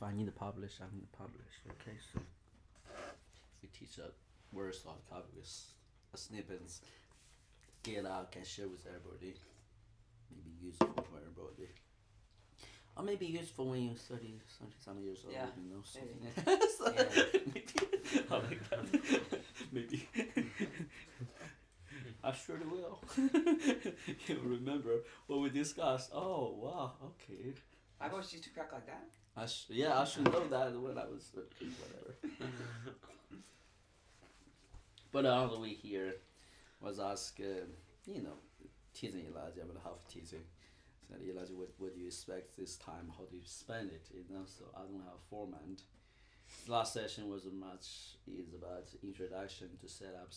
if I need to publish, I need to publish. Okay, so if we teach a words or copy with snippets, get out, can share with everybody, maybe useful for everybody. Or maybe useful when you're 30 some years old, Yeah, you know. So, maybe. so Yeah. maybe I like that. Maybe. I surely will. You remember what we discussed? Oh wow, okay. I always used to crack like that. I should know that when I was whatever. But on the way here, was asked, teasing Elijah, but half teasing. Said Elijah, what do you expect this time? How do you spend it? You know, so I don't have a format. Last session was is about introduction to set up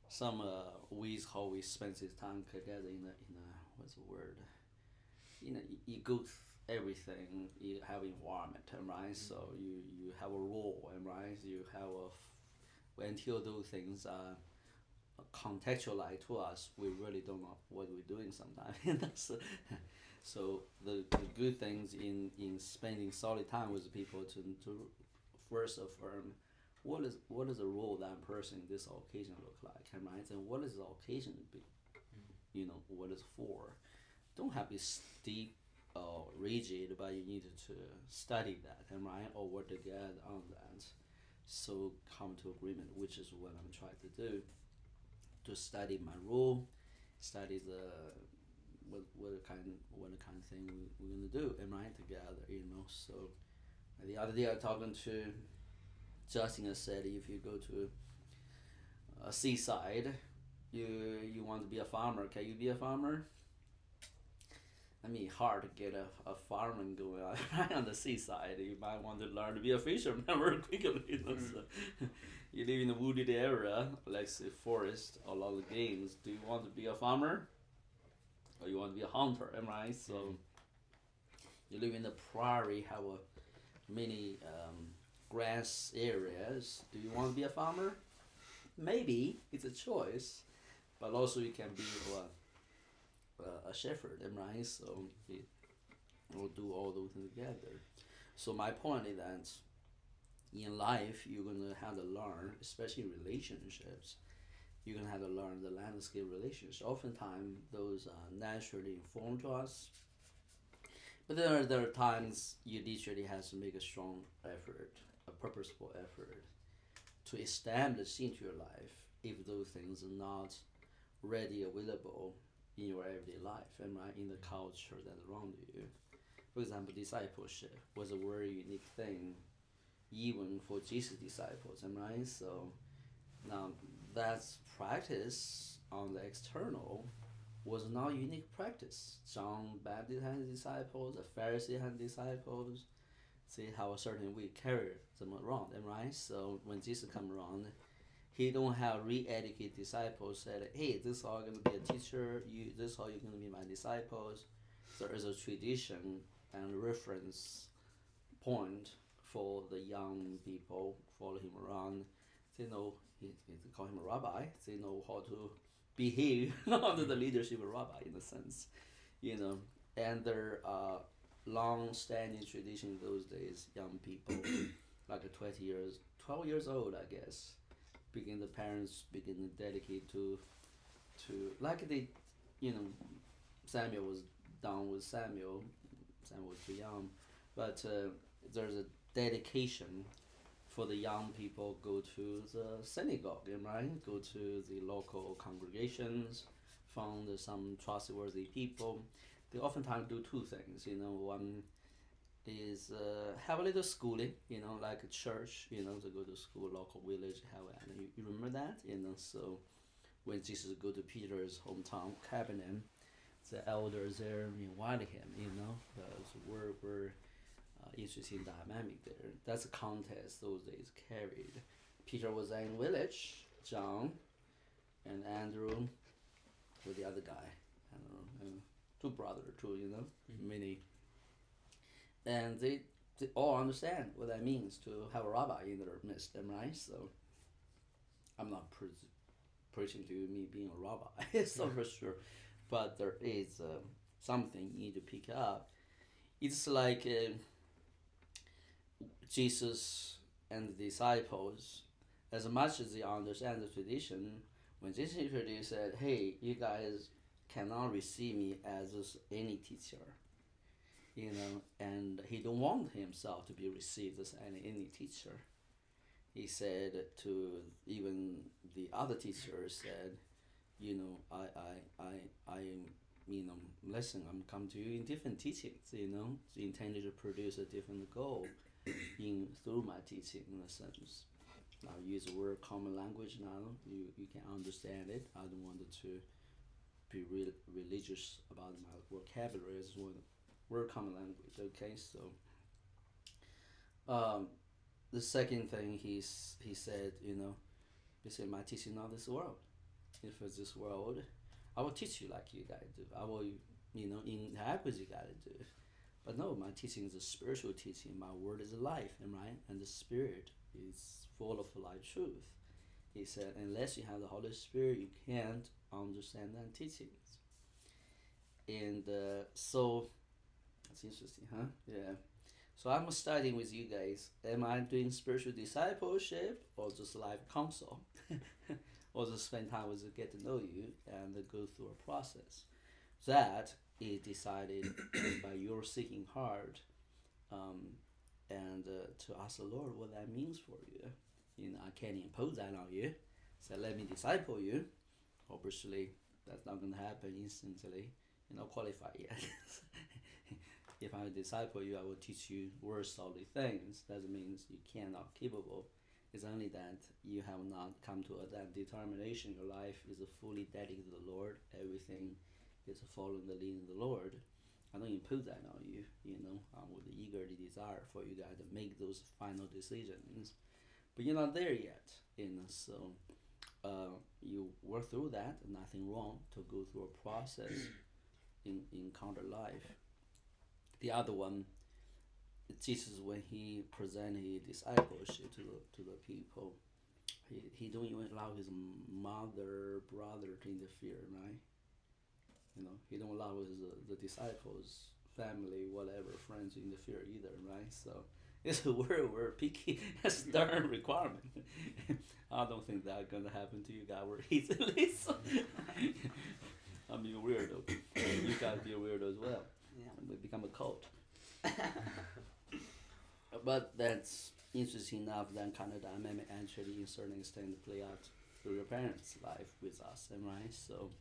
some ways how we spend this time together in a what's the word? You go everything. You have environment, right? So you have a role, right? You have until those things are contextualized to us, we really don't know what we're doing sometimes. So the good things in spending solid time with people to first affirm what is the role that person in this occasion look like, right? And what is the occasion be, what is for. Don't have to be steep or rigid, but you need to study that, right? Or work together on that. So come to agreement, which is what I'm trying to do. To study my role, study the what kind of thing we're gonna do, am I together, So the other day I was talking to Justin said if you go to a seaside, you want to be a farmer, can you be a farmer? I mean, hard to get a farming going on right on the seaside. You might want to learn to be a fisherman very quickly. So you live in a wooded area, like say forest, a lot of games. Do you want to be a farmer, or you want to be a hunter? Am I right? So you live in the prairie, have many grass areas. Do you want to be a farmer? Maybe it's a choice, but also you can be a shepherd, right? So we'll do all those things together. So my point is that in life you're gonna have to learn, especially relationships. You're gonna have to learn the landscape relationships. Oftentimes those are naturally informed to us, but there are times you literally have to make a strong effort, a purposeful effort, to establish into your life if those things are not ready available in your everyday life and right in the culture that's around you. For example, discipleship was a very unique thing, even for Jesus' disciples, right? So now that's practice on the external was not unique practice. John Baptist had disciples, the Pharisee had disciples. See how a certain way carry them around, right? So when Jesus come around, he don't have re-educate disciples said, hey, this is how I'm gonna be a teacher, this is how you're gonna be my disciples. There is a tradition and reference point for the young people follow him around. They know they call him a rabbi. They know how to behave under the leadership of a rabbi in a sense, And there are long-standing tradition in those days. Young people, like 12 years old, I guess, the parents begin to dedicate to like Samuel was done with Samuel. Samuel was too young, but there's a dedication for the young people go to the synagogue, right? Go to the local congregations, found some trustworthy people. They oftentimes do two things, One is have a little schooling, like a church, to go to school, local village, and you remember that, So when Jesus go to Peter's hometown, Capernaum, the elders there invited him, Those were interesting dynamic there. That's a contest those days carried. Peter was in village, John and Andrew with the other guy, I don't know, two brothers, many. And they all understand what that means to have a rabbi in their midst, right? So I'm not preaching to me being a rabbi, so for sure, but there is something you need to pick up. It's like Jesus and the disciples, as much as they understand the tradition, when Jesus introduced said, "Hey, you guys cannot receive me as any teacher," and he don't want himself to be received as any teacher. He said to even the other teachers said, I listen, I'm come to you in different teachings, intended to produce a different goal through my teaching in a sense. I'll use the word common language now. You can understand it. I don't want it to be religious about my vocabulary as word common language. Okay, so the second thing he said, he said, my teaching not this world. If it's this world, I will teach you like you guys do. I will, interact with you guys do. But no, my teaching is a spiritual teaching. My word is life, right? And the spirit is full of life truth. He said, unless you have the Holy Spirit, you can't understand that teachings. And so, that's interesting, huh? Yeah. So I'm studying with you guys. Am I doing spiritual discipleship or just life counsel? Or just spend time with you, get to know you, and go through a process? That is decided by your seeking heart, and to ask the Lord what that means for you. I can't impose that on you. So let me disciple you. Obviously, that's not going to happen instantly. You're not qualified yet. If I disciple you, I will teach you word solid things. That means you cannot capable. It's only that you have not come to that determination. Your life is fully dedicated to the Lord. Everything is following the leading of the Lord. I don't impose that on you. With the eager desire for you guys to make those final decisions. But you're not there yet. So you work through that. Nothing wrong to go through a process in encounter life. The other one, Jesus, when he presented his discipleship to the people, he don't even allow his mother, brother to interfere, right? He don't allow the disciples, family, whatever, friends to interfere either, right? So it's a very picky, stern requirement. I don't think that's gonna happen to you guys very easily. So I'm being weirdo. You guys be a weirdo as well. Yeah. We become a cult. But that's interesting enough. That kind of dynamic actually, in certain extent, play out through your parents' life with us, and right. So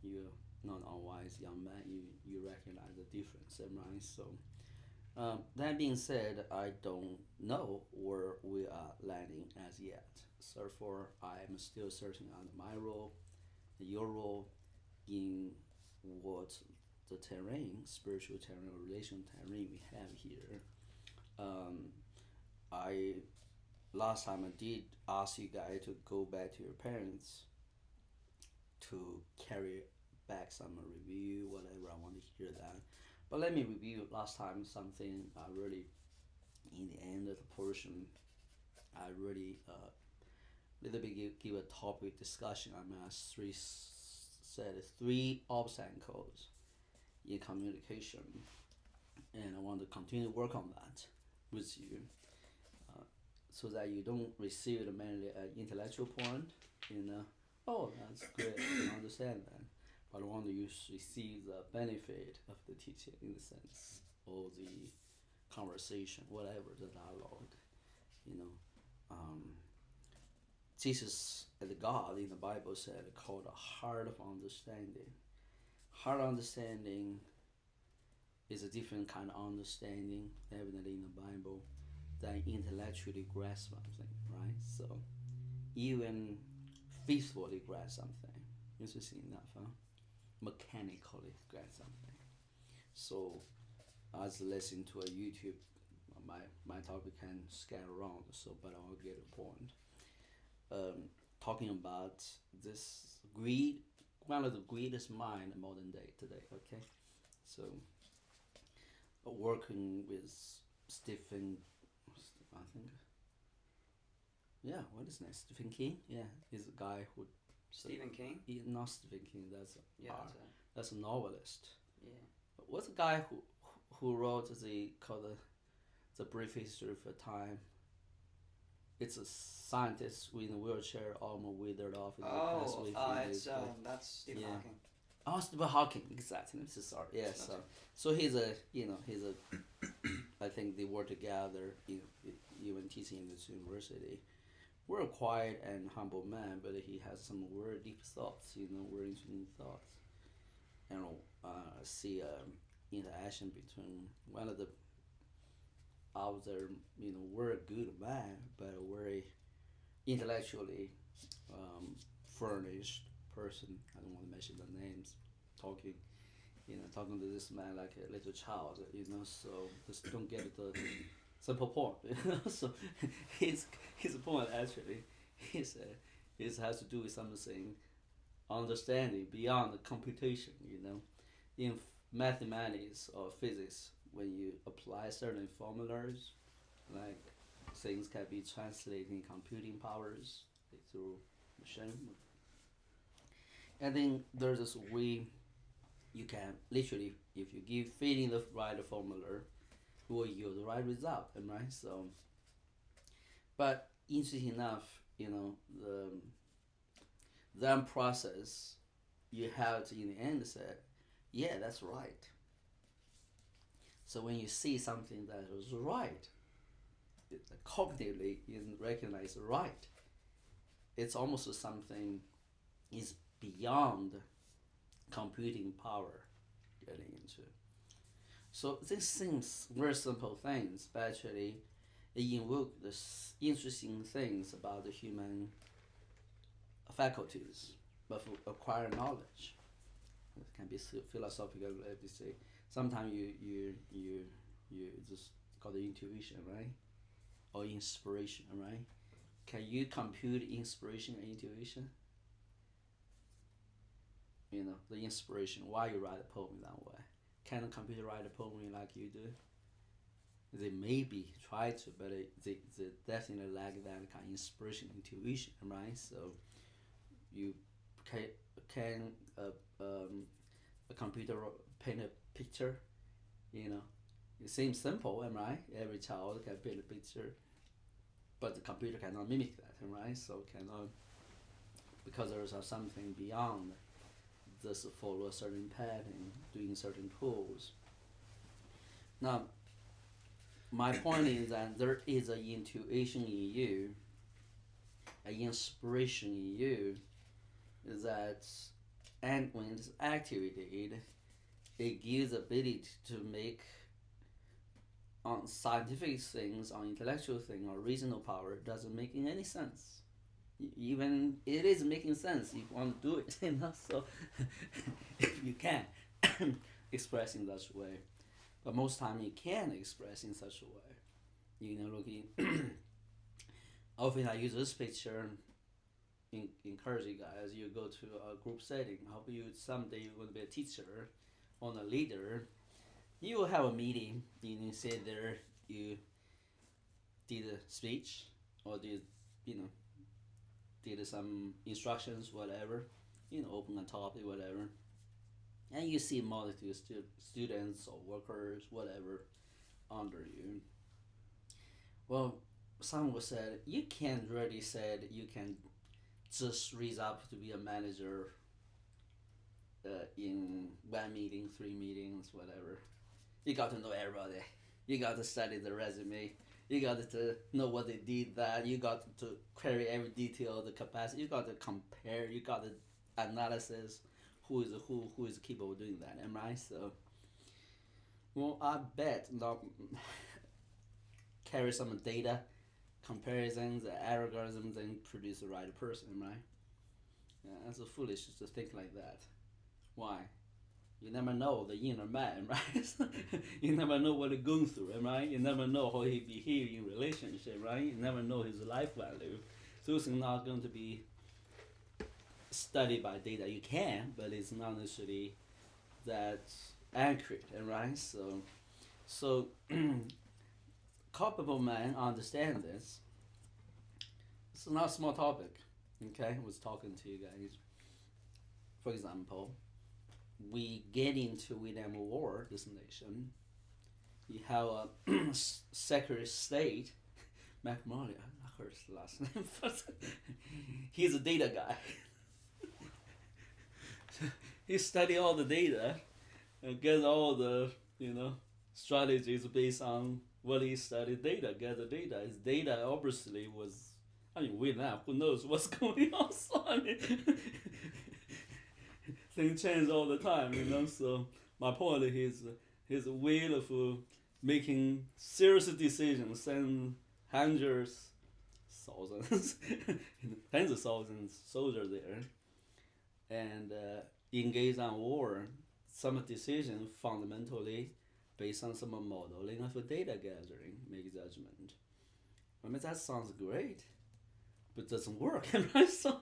you're not unwise young man. You recognize the difference, and right. So that being said, I don't know where we are landing as yet. So therefore, I am still searching on my role, your role, in what the terrain, spiritual terrain or relational terrain we have here. I last time I did ask you guys to go back to your parents to carry back some review, whatever. I want to hear that. But let me review last time something I really, in the end of the portion, I really little bit give a topic discussion. I mean, I said three obstacles in communication, and I want to continue to work on that with you, so that you don't receive it mainly an intellectual point, oh, that's good, I understand that, but I want you to receive the benefit of the teaching in the sense, or the conversation, whatever, the dialogue, Jesus, the God in the Bible said, called a heart of understanding. Heart understanding is a different kind of understanding, evidently in the Bible, than intellectually grasp something, right? So, even faithfully grasp something, interesting enough, huh? Mechanically grasp something. So, I was listening to a YouTube, my topic can scatter around, so, but I'll get a point. Talking about this greed, one of the greatest mind in modern day today, okay? So, working with Stephen, I think, yeah, what is next? Stephen King? Yeah, he's a guy who... Stephen King? Not Stephen King, that's a novelist. Yeah. What's the guy who wrote called the brief history of a time. It's a scientist in a wheelchair, almost withered off in the past week. That's Stephen yeah. Hawking. Oh, Stephen Hawking, exactly. I'm so sorry. Yeah, so he's a I think they work together in even teaching in this university. We're a quiet and humble man, but he has some very deep thoughts. Very interesting thoughts. And see interaction between one of the other, very good man, but a very intellectually furnished person. I don't want to mention the names. Talking, talking to this man like a little child. So just don't get the simple point. So his point actually, he said, it has to do with something understanding beyond the computation. In mathematics or physics, when you apply certain formulas, like things can be translated in computing powers through machine. And then there's this way you can literally, if you feed in the right formula, you will yield the right result, right? So, but interesting enough, that process, you have to in the end say, yeah, that's right. So when you see something that is right, cognitively you recognize right, it's almost something is beyond computing power getting into. So this seems very simple things, but actually it invoke this interesting things about the human faculties of acquire knowledge. It can be philosophical, let me say. Sometimes you just call it intuition, right? Or inspiration, right? Can you compute inspiration and intuition? The inspiration, why you write a poem that way. Can a computer write a poem like you do? They maybe try to, but they definitely lack that kind of inspiration, intuition, right? So you can a computer paint a picture, it seems simple, right? Every child can paint a picture, but the computer cannot mimic that, right? So cannot, because there is something beyond just follow a certain pattern, doing certain pose. Now, my point is that there is an intuition in you, an inspiration in you, that, and when it's activated, it gives ability to make on scientific things, on intellectual thing, or reasonable power doesn't make any sense. Even it is making sense, you want to do it, so if you can express in such a way. But most time you can express in such a way. Looking often I use this picture encourage you guys, you go to a group setting. I hope you someday you're going to be a teacher or a leader. You will have a meeting, you sit there, you did a speech or did some instructions, whatever, open a topic, whatever, and you see multitude students or workers, whatever, under you. Well, someone said you can't really say that you can just raise up to be a manager in one meeting, 3 meetings, whatever. You got to know everybody. You got to study the resume. You got to know what they did, that you got to query every detail of the capacity. You got to compare. You got to analysis who is capable of doing that. Am I? So, well, I bet not carry some data, comparisons, algorithms, and produce the right person. Am I? Yeah, that's foolish to think like that. Why? You never know the inner man, right? You never know what he's going through, right? You never know how he behaves in relationship, right? You never know his life value. So it's not going to be studied by data. You can, but it's not necessarily that accurate, right? So culpable man understand this. It's not a small topic. Okay, I was talking to you guys. For example, we get into Vietnam War, this nation. You have a Secretary of State, McMurray. I heard his last name, but he's a data guy. He study all the data, and get all the strategies based on what he studied data. Get the data. His data obviously was. I mean, we now who knows what's going on? So I mean, things change all the time, So my point is his way of making serious decisions, send hundreds, thousands, tens of thousands soldiers there, and engage on war. Some decision fundamentally based on some modeling of a data gathering, make judgment. I mean, that sounds great, but it doesn't work, right? So,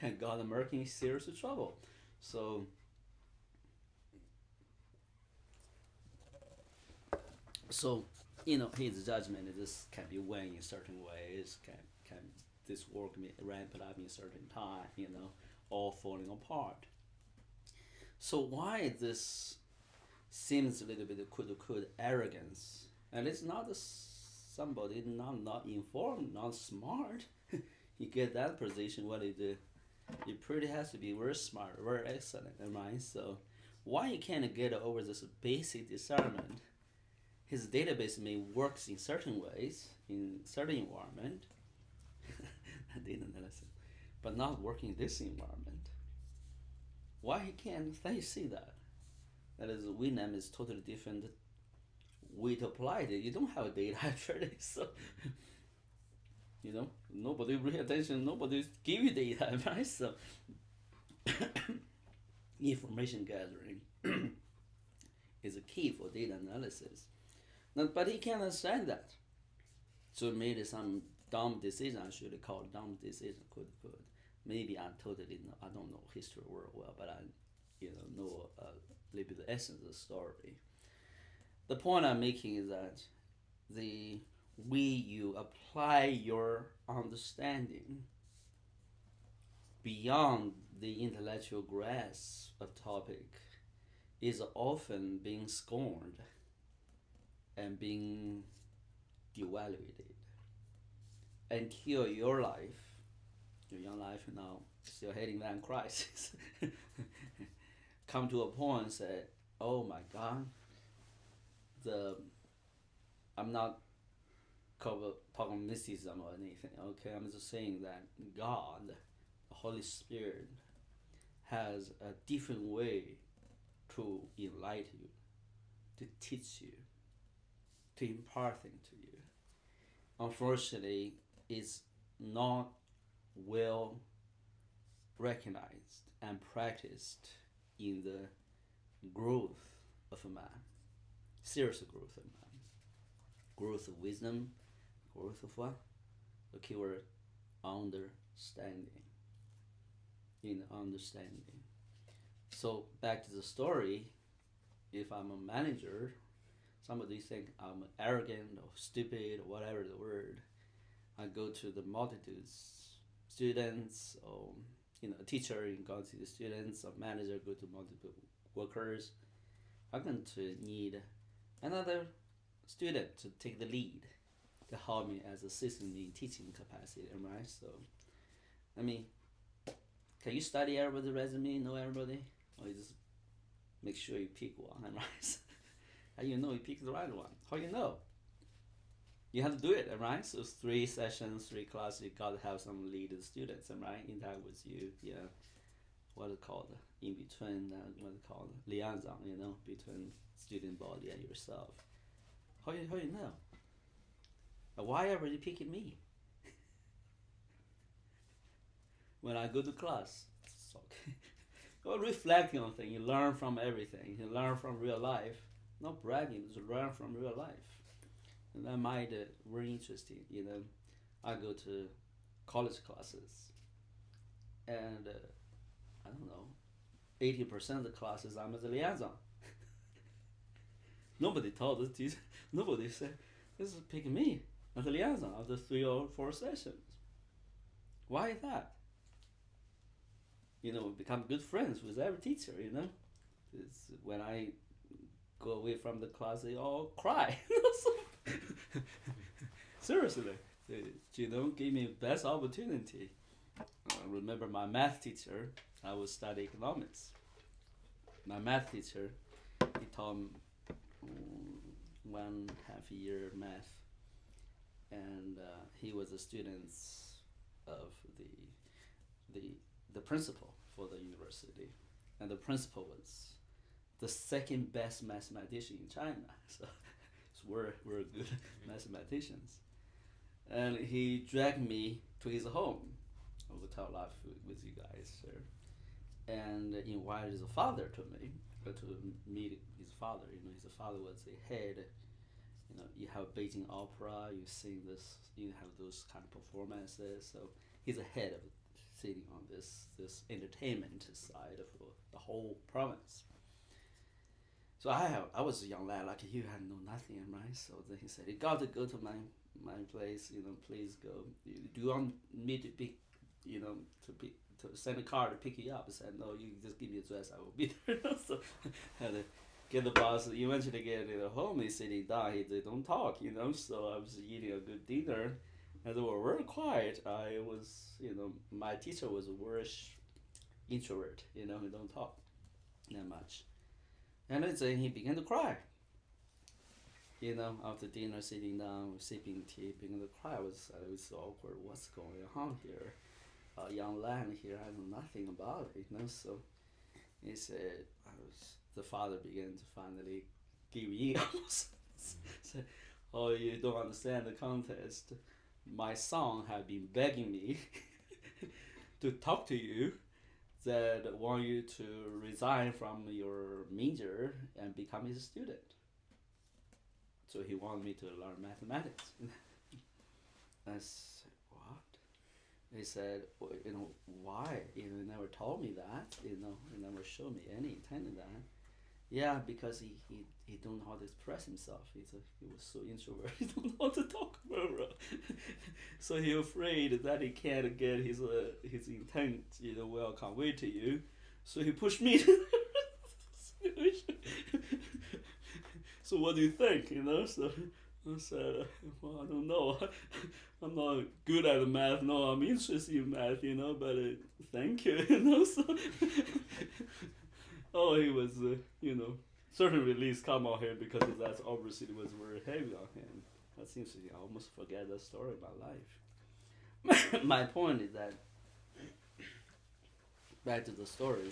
and got America in serious trouble. So, his judgment is this can be won in certain ways, can this work be ramped up in certain time, all falling apart. So why this seems a little bit quote arrogance, and it's not somebody not informed, not smart. He get that position. What he do? He pretty has to be very smart, very excellent, right? So why you can't get over this basic discernment? His database may works in certain ways in certain environment, data analysis, but not working in this environment. Why he can't? They see that. That is, Winam is totally different way to apply it. You don't have data actually, so nobody pay attention. Nobody give you data, right? So information gathering is a key for data analysis. Now, but he can't understand that, so he made some dumb decision. I should call it dumb decision. Could. Maybe I don't know history very well, but I know a little bit the essence of the story. The point I'm making is that the way you apply your understanding beyond the intellectual grasp of topic is often being scorned and being devaluated until your young life now, still heading that crisis, come to a point and say, oh my God, I'm not talking mysticism or anything, okay? I'm just saying that God, the Holy Spirit, has a different way to enlighten you, to teach you, to impart things to you. Unfortunately, it's not well recognized and practiced in the growth of a man, serious growth of man, growth of wisdom, growth of what? The keyword, understanding. In understanding. So back to the story, if I'm a manager, somebody think I'm arrogant or stupid or whatever the word, I go to the multitudes, students, or a teacher go to the students, a manager go to multiple workers. I'm going to need another student to take the lead to help me as assistant in teaching capacity, right? So, I mean, can you study everybody's resume, know everybody, or you just make sure you pick one, right? How you know you pick the right one? How you know? You have to do it, right? So 3 sessions, 3 classes, you got to have some lead students, right? Interact with you, yeah. What is it called? In between, what is it called? Liaison, between student body and yourself. How you know? Why are you picking me? When I go to class, it's okay. You're reflecting on things. You learn from everything. You learn from real life. Not bragging, just learn from real life. And that might very interesting. I go to college classes, and I don't know, 80% of the classes I'm as a liaison. Nobody told us. Nobody said this is picking me as a liaison after 3 or 4 sessions. Why is that? Become good friends with every teacher. It's when I go away from the class, they all cry. Seriously, gave me best opportunity. I remember my math teacher. I was study economics. My math teacher, he taught me 1.5 year math, and he was a student of the the principal for the university, and the principal was the second best mathematician in China. So we're good mathematicians, and he dragged me to his home. I will tell a lot with you guys, sir. And invited his father to me, to meet his father. His father was the head. You have Beijing Opera, you sing this, you have those kind of performances. So he's a head of sitting on this entertainment side of the whole province. So I was a young lad like you, had know nothing, right? So then he said, "You got to go to my place. Please go. Do you want me to pick, to send a car to pick you up?" I said, "No, you just give me address. I will be there." So I had to get the bus. Eventually get to the home. He's sitting down. They don't talk. So I was eating a good dinner, and they were very quiet. I was, my teacher was a very introvert. He don't talk that much. And then he began to cry. After dinner, sitting down, sipping tea, began to cry. I was so awkward. What's going on here? A young lad here, I know nothing about it. So he said, the father began to finally give in. Said, "Oh, you don't understand the context. My son have been begging me to talk to you, that want you to resign from your major and become his student. So he wanted me to learn mathematics." I said, "What?" He said, "Well, why? You never told me that. You never showed me any intent in that." "Yeah, because he don't know how to express himself. He was so introvert. He don't know how to talk about." So he afraid that he can't get his intent well conveyed to you. So he pushed me to the situation. So what do you think? So I said, "Well, I don't know. I'm not good at math. No, I'm interested in math. But thank you. So oh, he was, certain release come on him because that obviously was very heavy on him. That seems to I almost forget that story of my life. My point is that, back to the story,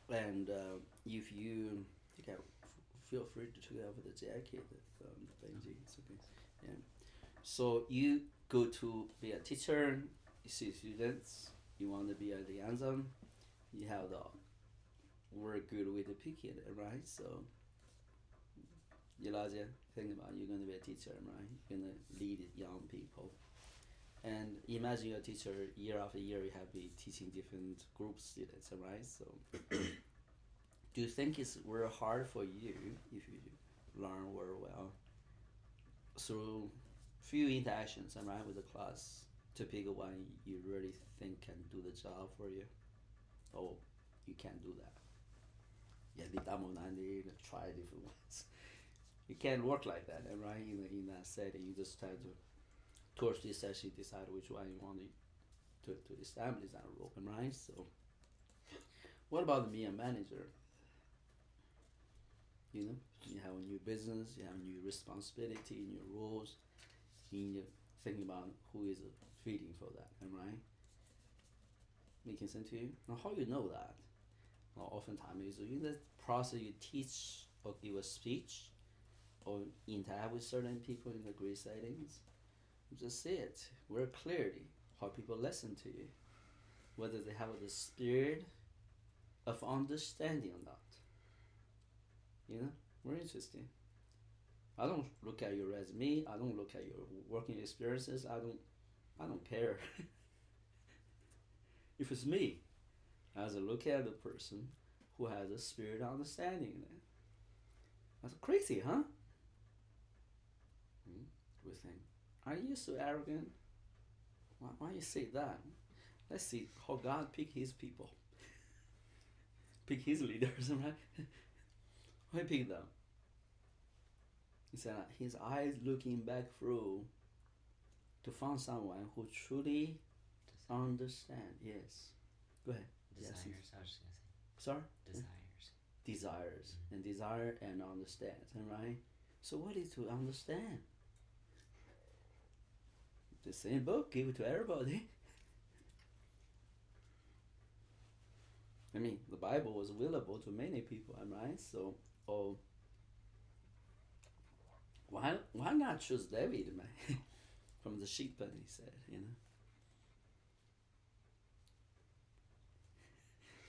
and if you can feel free to take off the jacket, Benji, it's okay. Yeah. So you go to be a teacher, you see students, you want to be a liaison, you have the work good with the picking, right? So you think about you're going to be a teacher, right? You're going to lead young people. And imagine you're a teacher, year after year you have been teaching different group students, right? So do you think it's very hard for you if you learn very well through few interactions, right, with the class to pick one you really think can do the job for you? Or you can't do that? Yeah, try different ones. You can't work like that, right? In that setting, you just try to towards this session decide which one you want to establish that role, right? So what about me, a manager? You have a new business, you have new responsibility, new roles, you think about who is fitting for that, right? Making sense to you? Now, how you know that? Well, oftentimes is in the process you teach or give a speech or interact with certain people in the grade settings. You just see it very clearly how people listen to you, whether they have the spirit of understanding or not. Very interesting. I don't look at your resume. I don't look at your working experiences. I don't care. If it's me, I have to look at the person who has a spirit of understanding in it. That's crazy, huh? We think, are you so arrogant? Why you say that? Let's see how God pick his people. pick his leaders, right? Why pick them? He said his eyes looking back through to find someone who truly understand. Yes. Go ahead. Desires. Yes. I was just gonna Sorry? say Desires. And desire and understand, right? So what is to understand? The same book, give it to everybody. I mean, the Bible was available to many people, right? So, why not choose David, man? From the sheep, he said,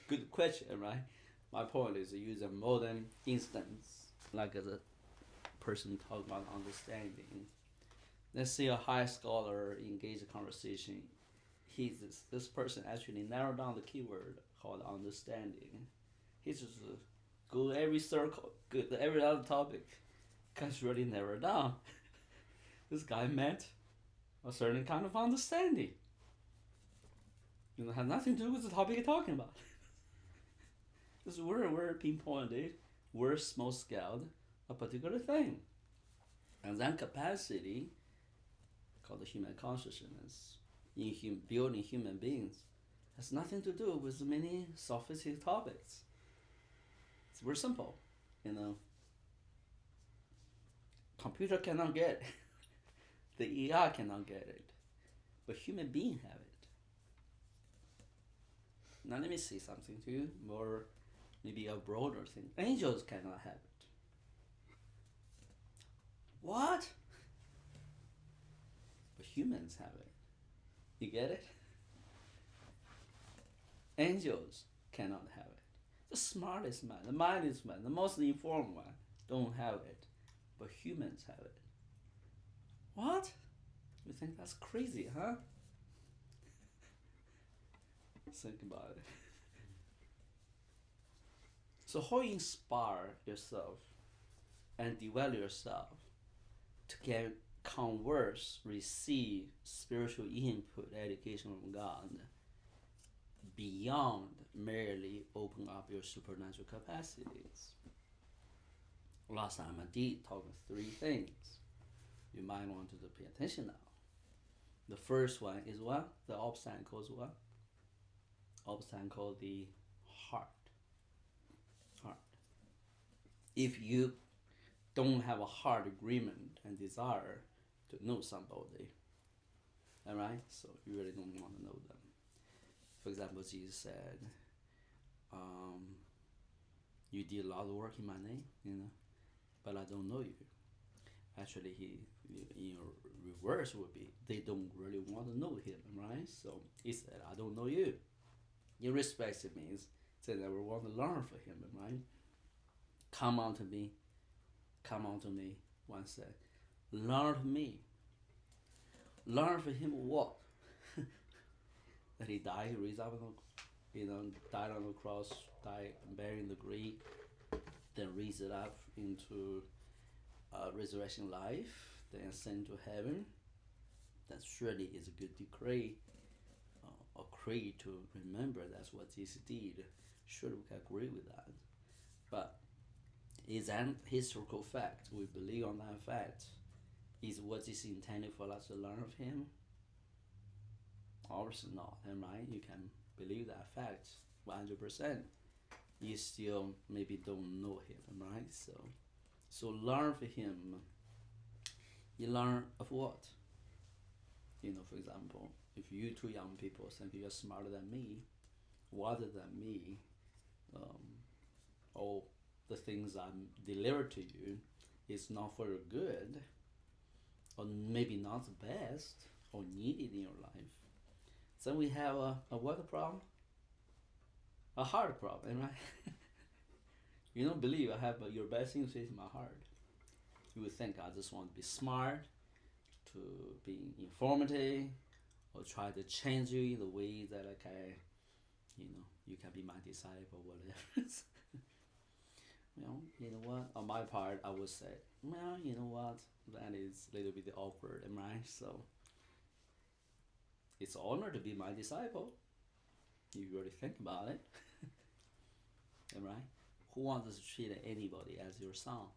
Good question, right? My point is to use a modern instance, like as a person talking about understanding. Let's say a high scholar engage a conversation. This person actually narrowed down the keyword called understanding. He just go every circle, go to every other topic, can't really narrow down. This guy meant a certain kind of understanding. Had nothing to do with the topic you're talking about. Because we're pinpointed, we're small scaled a particular thing. And that capacity, called the human consciousness, in building human beings, has nothing to do with many sophisticated topics. It's very simple, Computer cannot get it. The AI cannot get it. But human beings have it. Now let me say something to you, more maybe a broader thing. Angels cannot have it. What? But humans have it. You get it? Angels cannot have it. The smartest man, the mightiest man, the most informed one don't have it. But humans have it. What? You think that's crazy, huh? Think about it. So how you inspire yourself and develop yourself to get converse, receive spiritual input, education from God, beyond merely open up your supernatural capacities. Last time I did talk about 3 things. You might want to pay attention now. The first one is what? The obstacle is what? Obstacle, the heart. If you don't have a heart agreement and desire to know somebody, alright? So you really don't want to know them. For example, Jesus said, you did a lot of work in my name, but I don't know you. Actually, in reverse would be, they don't really want to know him, right? So he said, I don't know you. Irrespective means they never want to learn from him, right? Come unto me, one said. Learn from me. Learn from him what? That he died, raised up, died on the cross, died, buried in the grave, then raised it up into resurrection life, then ascend to heaven. That surely is a good decree, a creed to remember that's what Jesus did. Surely we can agree with that. But is an historical fact. We believe on that fact. Is what is intended for us to learn of him? Obviously not, right? You can believe that fact 100%. You still maybe don't know him, right? So learn for him. You learn of what? For example, if you 2 young people think you're smarter than me, wiser than me, all the things I'm delivered to you is not for your good, or maybe not the best, or needed in your life, then we have a what problem? A heart problem, right? You don't believe I have your best interests in my heart. You would think I just want to be smart, to be informative, or try to change you in the way that I can, you can be my disciple, whatever. You know what? On my part, I would say, well, you know what? That is a little bit awkward, right? So it's an honor to be my disciple. You really think about it. right? Who wants to treat anybody as your son?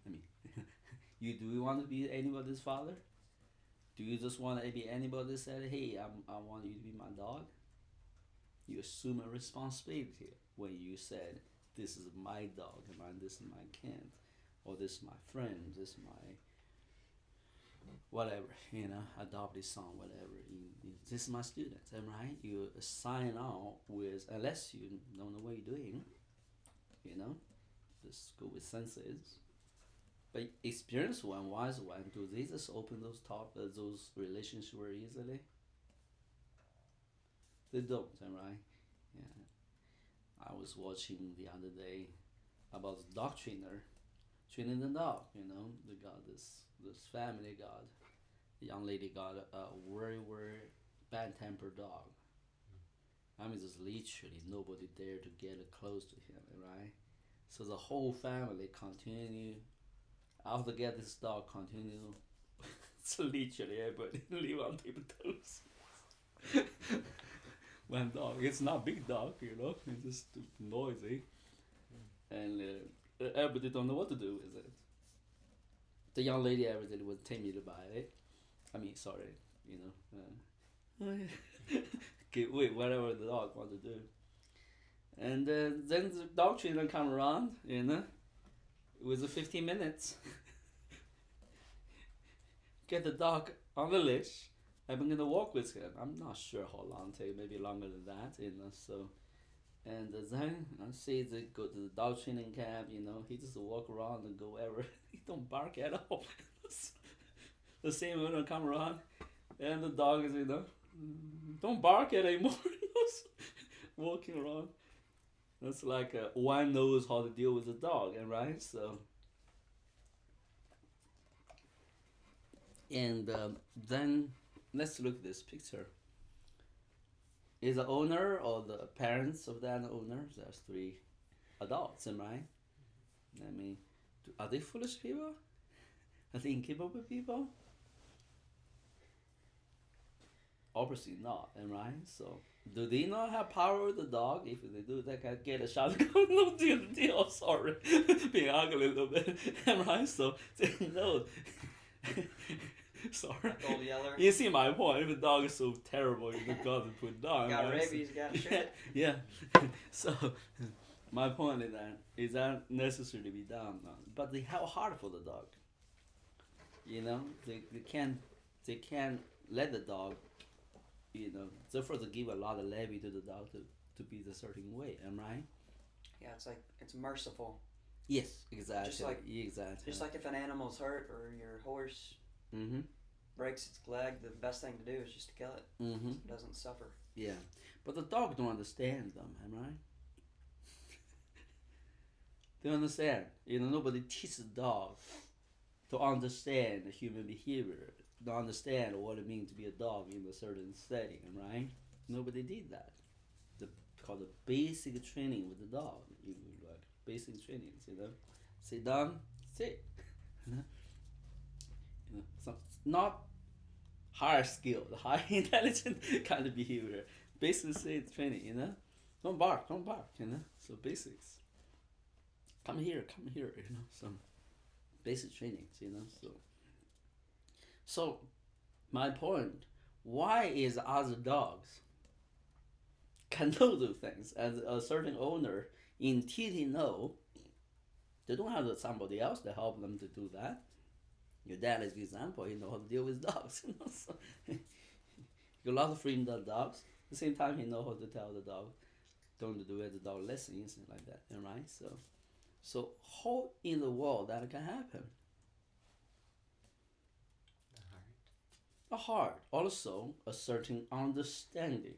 I mean, do you want to be anybody's father? Do you just want to be anybody said, hey, I want you to be my dog? You assume a responsibility when you said, this is my dog, and this is my kin, or this is my friend, this is my whatever, adopted son, whatever. This is my student, right? You sign on with, unless you don't know what you're doing, just go with senses. But experienced one, wise one, do they just open those relationships very easily? They don't, right? Yeah. I was watching the other day about the dog trainer training the dog. They got this family got the young lady got a very very bad tempered dog. I mean, just literally nobody dared to get close to him, right? So the whole family continue after get this dog continue. So literally everybody live on tiptoes. One dog, it's not big dog, it's just noisy, and everybody don't know what to do with it. The young lady everybody was timid by it. I mean, sorry, give away whatever the dog want to do. And then the dog trainer come around, with 15 minutes. Get the dog on the leash. I'm gonna walk with him. I'm not sure how long take, maybe longer than that, So, and then I see they go to the dog training camp. He just walk around and go wherever. He don't bark at all. The same owner come around, and the dog is don't bark at anymore. Walking around. That's like one knows how to deal with the dog, and right so. And then let's look at this picture. Is the owner or the parents of that owner? There's three adults, right? I mean, are they foolish people? Are they incapable people? Obviously not, right? So, do they not have power over the dog? If they do, they can get a shotgun. No deal. Sorry, being ugly a little bit, right? So they know. Sorry. Old Yeller. You see my point. If a dog is so terrible, you got to put down. Got right? rabies, got shit. Yeah. So, my point is that necessary to be done. But they have a heart for the dog. They can't let the dog. Therefore they give a lot of levy to the dog to be the certain way. Am I right? Yeah, it's merciful. Yes, exactly. Just like if an animal's hurt or your horse breaks its leg, the best thing to do is just to kill it. So it doesn't suffer. Yeah, but the dog don't understand them. Am I right? They understand. Nobody teaches the dog to understand the human behavior, to understand what it means to be a dog in a certain setting, right? Nobody did that. Called the basic training with the dog. Like basic trainings, Sit down, sit. So not higher skill, the high intelligent kind of behavior. Basic training, Don't bark, So basics. Come here, Some basic trainings, So my point, why is other dogs can do those things as a certain owner intuitively know they don't have somebody else to help them to do that. Your dad is the example, he knows how to deal with dogs, So you got a lot of freedom to dogs. At the same time, he knows how to tell the dog, don't do it, the dog listens, and like that, right? So how in the world that can happen? The heart, also a certain understanding,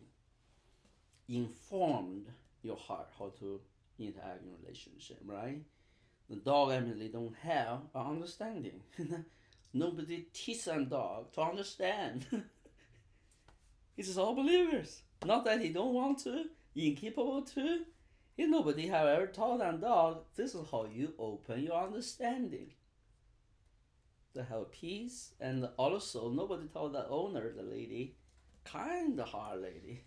informed your heart how to interact in relationship, right? The dog actually don't have an understanding. Nobody teaches a dog to understand. It's all believers. Not that he don't want to, incapable to. Nobody have ever taught a dog, this is how you open your understanding. To have peace, and also nobody told the owner, the lady, kind of hard lady,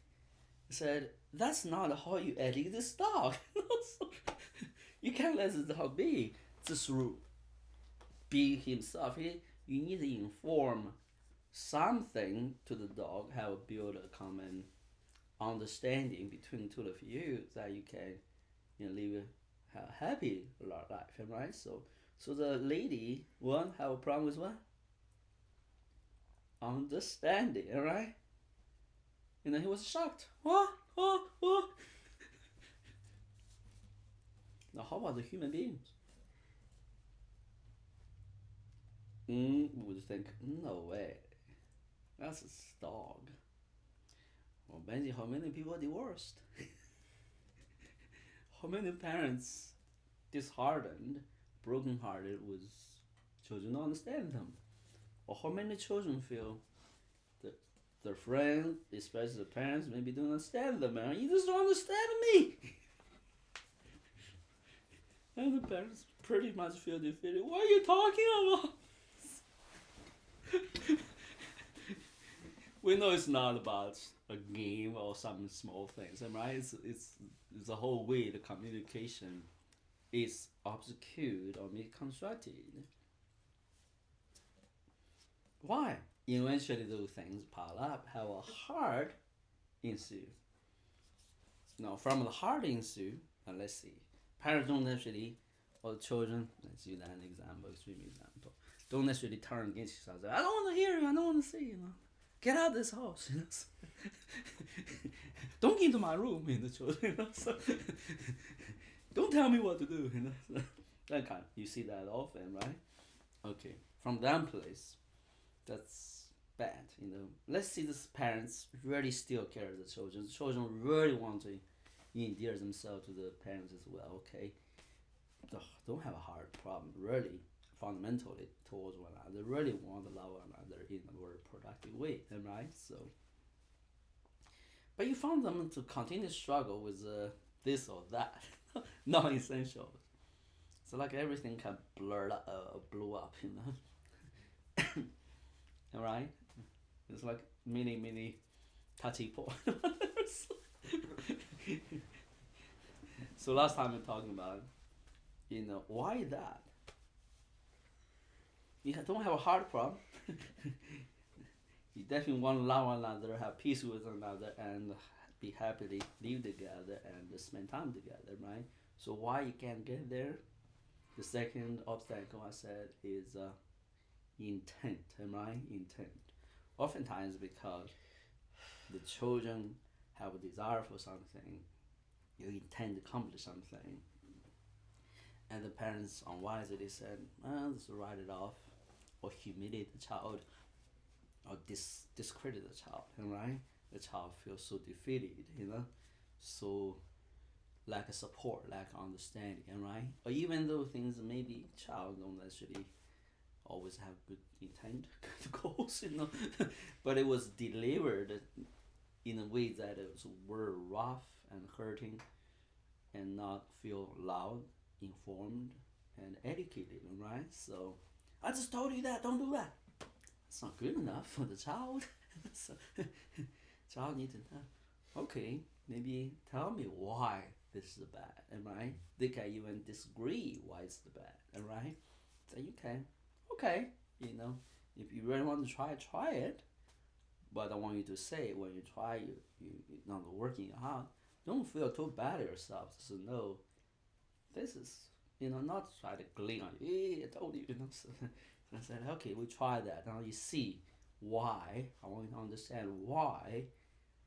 He said, that's not how you educate this dog. You can't let the dog be just be himself. You need to inform something to the dog, have build a common understanding between two of you that you can live a happy life, right? So the lady won't have a problem with what? Understanding, right? He was shocked. What? What? Now, how about the human beings? Would think, no way. That's a dog. Well, Benji, how many people are divorced? How many parents disheartened, brokenhearted with children don't understand them? Or how many children feel that their friends, especially the parents, maybe don't understand them, man. You just don't understand me. And the parents pretty much feel defeated. What are you talking about? We know it's not about a game or some small things, right? It's the whole way the communication is obscured or misconstructed. Why? Eventually those things pile up, have a heart ensue. Now from the heart ensue, let's see. Parents don't necessarily, or children, let's use that an example, extreme example, don't necessarily turn against each other. I don't want to hear you, I don't want to see you. Get out of this house. Don't get into my room, children. So, don't tell me what to do. So, that kind. You see that often, right? Okay. From that place, that's bad. Let's see these parents really still care of the children. The children really want to endear themselves to the parents as well. Okay. Don't have a hard problem. Really, fundamentally towards one another. They really want to love one another in a very productive way, right? So, but you found them to continue to struggle with this or that, non-essential. So like everything can blow up, right? It's like mini touchy point. So last time we talking about, why that? You don't have a heart problem. You definitely want to love one another, have peace with one another, and be happily live together and spend time together, right? So why you can't get there? The second obstacle I said is intent, right? Intent. Oftentimes because the children have a desire for something, you intend to accomplish something, and the parents unwisely said, just write it off, or humiliate the child, or discredit the child, right? The child feels so defeated, so lack of support, lack of understanding, right? Or even though things maybe child don't necessarily always have good intent, good goals, but it was delivered in a way that it was very rough and hurting, and not feel loud, informed, and educated, right? So I just told you that, don't do that. It's not good enough for the child. So child needs to know, okay, maybe tell me why this is bad, right? They can even disagree why it's the bad, right? So you can, okay, if you really want to try it, but I want you to say when you try, you're not working hard, don't feel too bad at yourself. So no, this is, not try to cling on you. I told you, So I said, okay, we try that. Now you see why. I want you to understand why.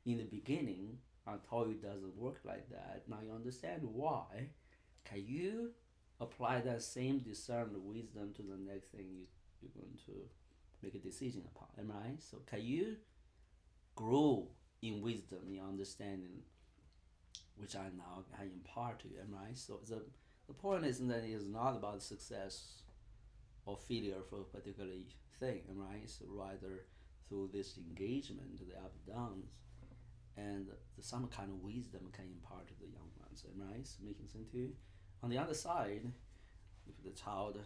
In the beginning, I told you it doesn't work like that. Now you understand why. Can you apply that same discerned wisdom to the next thing you're going to make a decision upon? Am I right? So can you grow in wisdom, in understanding, which I impart to you? Am I right? So the point is that it is not about success or failure for a particular thing, right? So rather through this engagement, the up and downs, and some kind of wisdom can impart to the young ones, right? So making sense to you? On the other side, if the child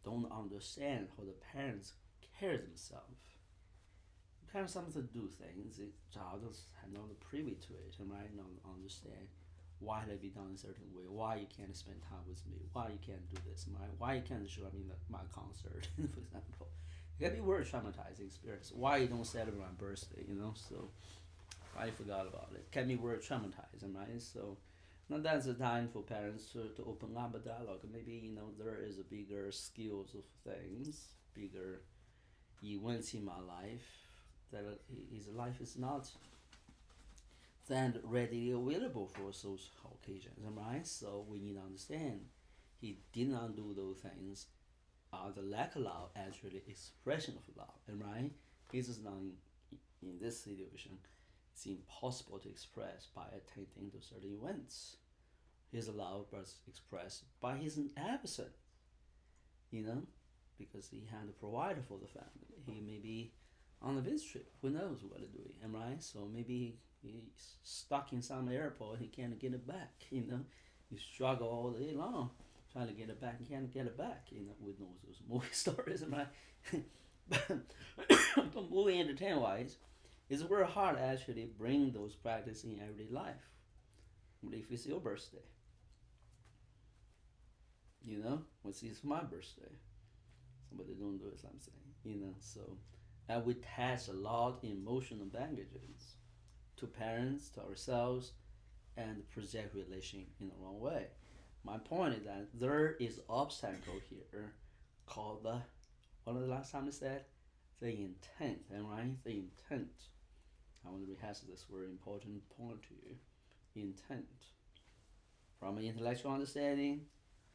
don't understand how the parents care themselves, parents sometimes do things, the child is not privy to it, right? Not understand why they be done a certain way, why you can't spend time with me, why you can't do this, why you can't show me my concert, for example. It can be very traumatizing experience. Why you don't celebrate my birthday, so I forgot about it. Can be very traumatizing, right? So now that's the time for parents to open up a dialogue. Maybe, there is a bigger skills of things, bigger events in my life, that his life is not then readily available for those occasions, right? So we need to understand he did not do those things. The lack of love actually expression of love, right? This is not in this situation. It's impossible to express by attending to certain events. His love was expressed by his absence, because he had to provide for the family. He may be on a business trip. Who knows what he's doing, right? So maybe he's stuck in some airport. He can't get it back. He struggle all day long trying to get it back. He can't get it back. We know those movie stories, right? But movie entertainment wise, it's very hard to actually bring those practices in everyday life. But if it's your birthday, what's this my birthday? Somebody don't do it something, so and we attach a lot of emotional baggages to parents, to ourselves, and project relation in the wrong way. My point is that there is obstacle here called what was the last time I said? The intent, right? The intent. I want to rehash this very important point to you. Intent. From an intellectual understanding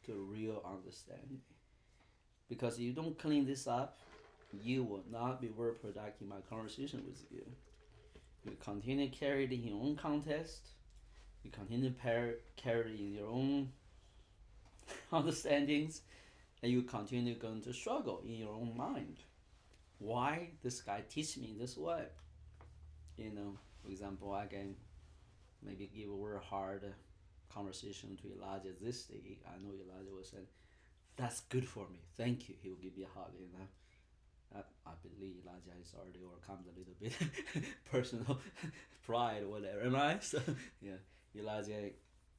to real understanding. Because if you don't clean this up, you will not be very productive in my conversation with you. You continue to carry it in your own context. You continue to carry it in your own understandings, and you continue going to struggle in your own mind. Why this guy teach me this way? For example, I can maybe give a very hard conversation to Elijah this day. I know Elijah will say, "That's good for me. Thank you." He will give me a hug. I believe Elijah has already overcome a little bit personal pride or whatever, right? So yeah, Elijah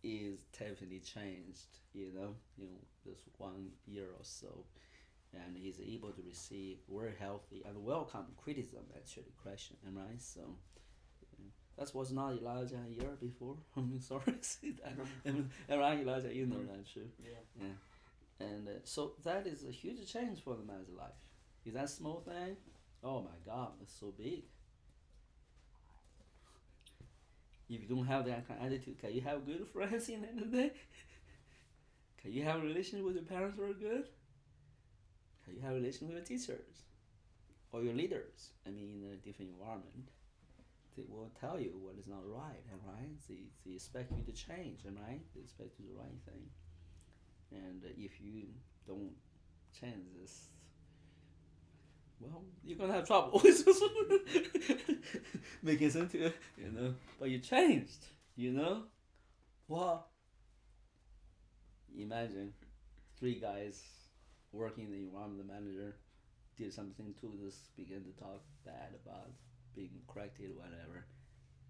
is definitely changed. This 1 year or so, and he's able to receive very healthy and welcome criticism, actually, question, right? So that was not Elijah a year before. I'm sorry to say that. Right, Elijah, that true. Yeah. And so that is a huge change for the man's life. Is that small thing? Oh my God, it's so big. If you don't have that kind of attitude, can you have good friends in the end of the day? Can you have a relationship with your parents who are good? Can you have a relationship with your teachers? Or your leaders? In a different environment. They will tell you what is not right, right? They expect you to change, right? They expect you to do the right thing. And if you don't change this, well, you're gonna have trouble. Making sense to you, But you changed, Well, imagine 3 guys working in the environment manager did something to this, begin to talk bad about being corrected, whatever,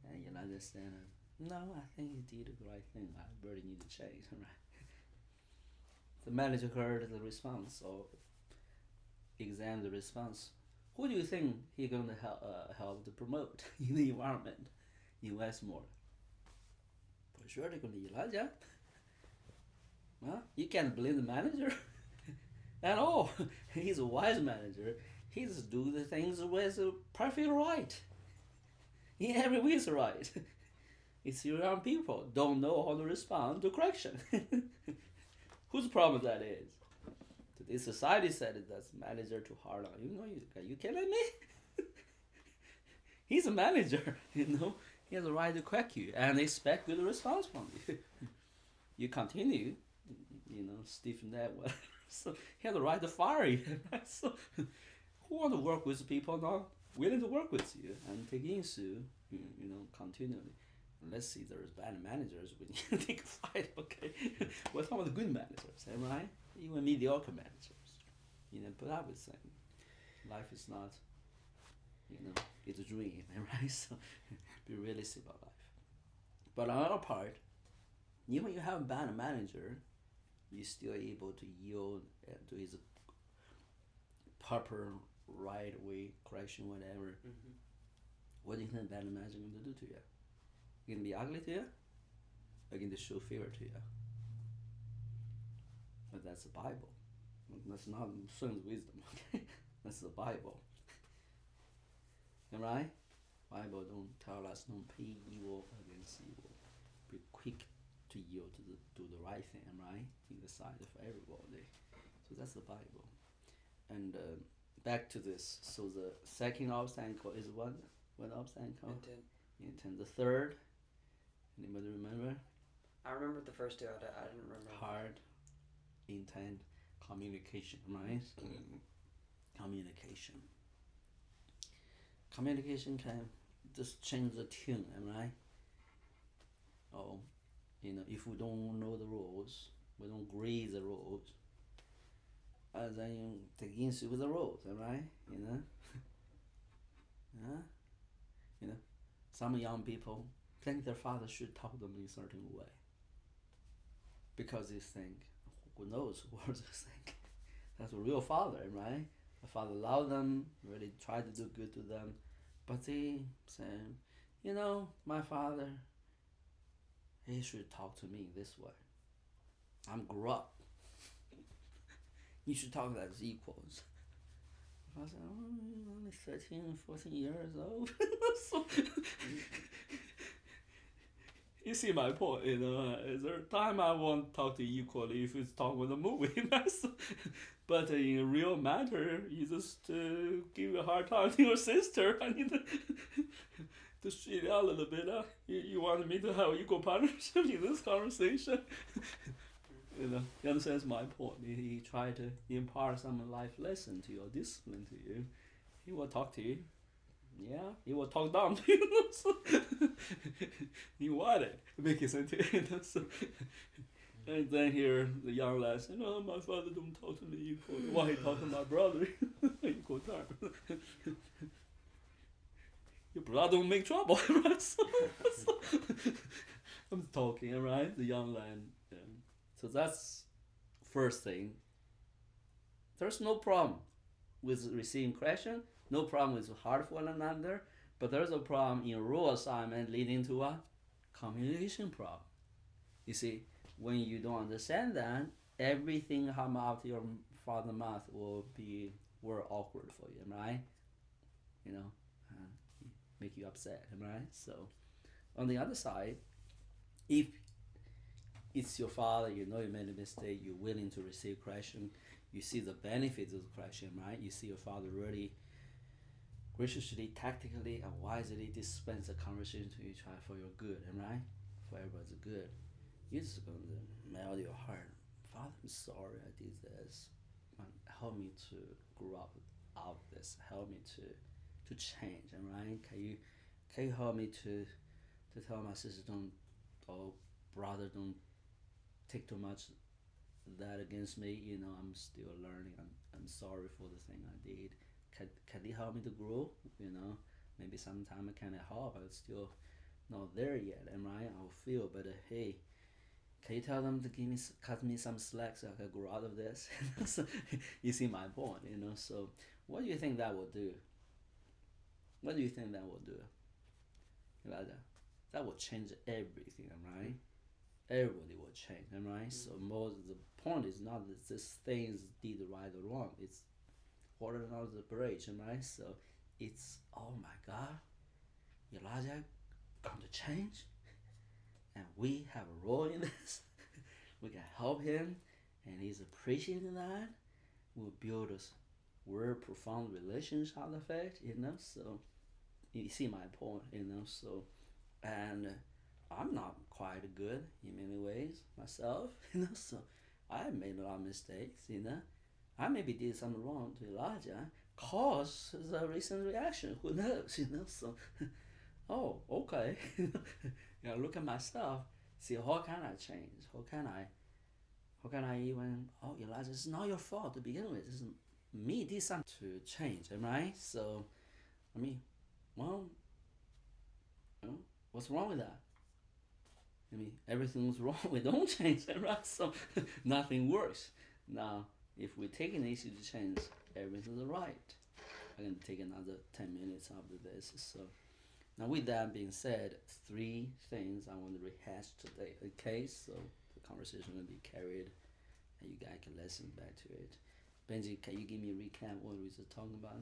and you understand. No, I think you did the right thing. I really need to change, right? The manager heard the response, or examined the response. Who do you think he's going to help to promote in the environment in Westmore? For sure, they're going to be Elijah. Well, you can't blame the manager at all. He's a wise manager. He just do the things with perfect right. In every way is right. It's your young people don't know how to respond to correction. Whose problem that is? Today's society said that's manager too hard on you. You kidding me? He's a manager, He has a right to correct you and expect good response from you. You continue, stiffen that whatever. So he has a right to fire you. So who want to work with people not willing to work with you and take issue, continually? Let's see, there's bad managers. We need to take a fight, okay? We're talking about the good managers, right? Even mediocre managers. Put up with things. Life is not it's a dream, right? So be realistic about life. But on our part, even you have a bad manager, you're still able to yield to his proper right way correction, whatever. What do you think bad manager going to do to you? Going to be ugly to you? Or going to show favor to you? But that's the Bible. That's not son's wisdom. Okay, that's the Bible. Am I right? Bible don't tell us don't pay evil against evil. Be quick to yield to do the right thing, right? In the sight of everybody. So that's the Bible. And back to this. So the second obstacle is what? What obstacle? Intent. The third. Anybody remember? I remember the first two. I didn't remember. Heart, intent, communication, right? Communication. Communication can just change the tune, right? Oh, if we don't know the rules, we don't agree the rules, then you take issue with the rules, right? Yeah. Some young people think their father should talk them in a certain way because they think, who knows what they think. That's a real father, right? The father loved them, really tried to do good to them, but they say, my father, he should talk to me this way. I'm grew up. You should talk as equals. I said, you're only 13, 14 years old. So, you see my point, is there a time I won't talk to you equally if it's talk with a movie? But in a real matter, you just give a hard time to your sister. I need to straight it out a little bit. You wanted me to have equal partnership in this conversation. He understands my point. He tried to impart some life lesson to you or discipline to you. He will talk to you. Yeah, he will talk down to you. So you want it. Make it sense to you. So, and then here the young lad said, "No, my father don't talk to me equally. Why he talk to my brother equal time? Your brother don't make trouble, right?" So, I'm talking, right? The young lad. Yeah. So that's first thing. There's no problem with receiving correction, no problem with hard for one another, but there's a problem in role assignment leading to a communication problem. You see, when you don't understand that, everything come out of your father's mouth will be very awkward for you, right? Make you upset, right? So, on the other side, if it's your father, you made a mistake, you're willing to receive correction, you see the benefits of the correction, right? You see your father really graciously, tactically, and wisely dispense the conversation to each other for your good, right? For everybody's good. You're just going to melt your heart. Father, I'm sorry I did this. Help me to grow up out of this. Help me to change, right? Can you help me to tell my sister or brother don't take too much that against me? I'm still learning. I'm sorry for the thing I did. Can they help me to grow? Maybe sometime I can help. I'm still not there yet, right? I'll feel, but hey, can you tell them to cut me some slack so I can grow out of this? So, you see my point, So, what do you think that will do? What do you think that will do? That will change everything, right? Everybody will change, right? So, the point is not that this things did right or wrong. It's water out the bridge, right? So, it's, oh my God, Elijah going to change, and we have a role in this. We can help him, and he's appreciating that. We'll build a very profound relationship out of it, So, you see my point, So, and I'm not quite good in many ways myself, So I made a lot of mistakes, I maybe did something wrong to Elijah, cause the recent reaction. Who knows, So, oh, okay. Look at myself. See, how can I change? How can I even? Oh, Elijah, it's not your fault to begin with. It's me did something to change, right? So, I mean, well, what's wrong with that? I mean, everything's wrong. We don't change it, right? So nothing works. Now, if we take an issue to change, everything's right. I'm gonna take another 10 minutes after this. So now, with that being said, 3 things I want to rehash today. Okay, so the conversation will be carried, and you guys can listen back to it. Benji, can you give me a recap what we were talking about?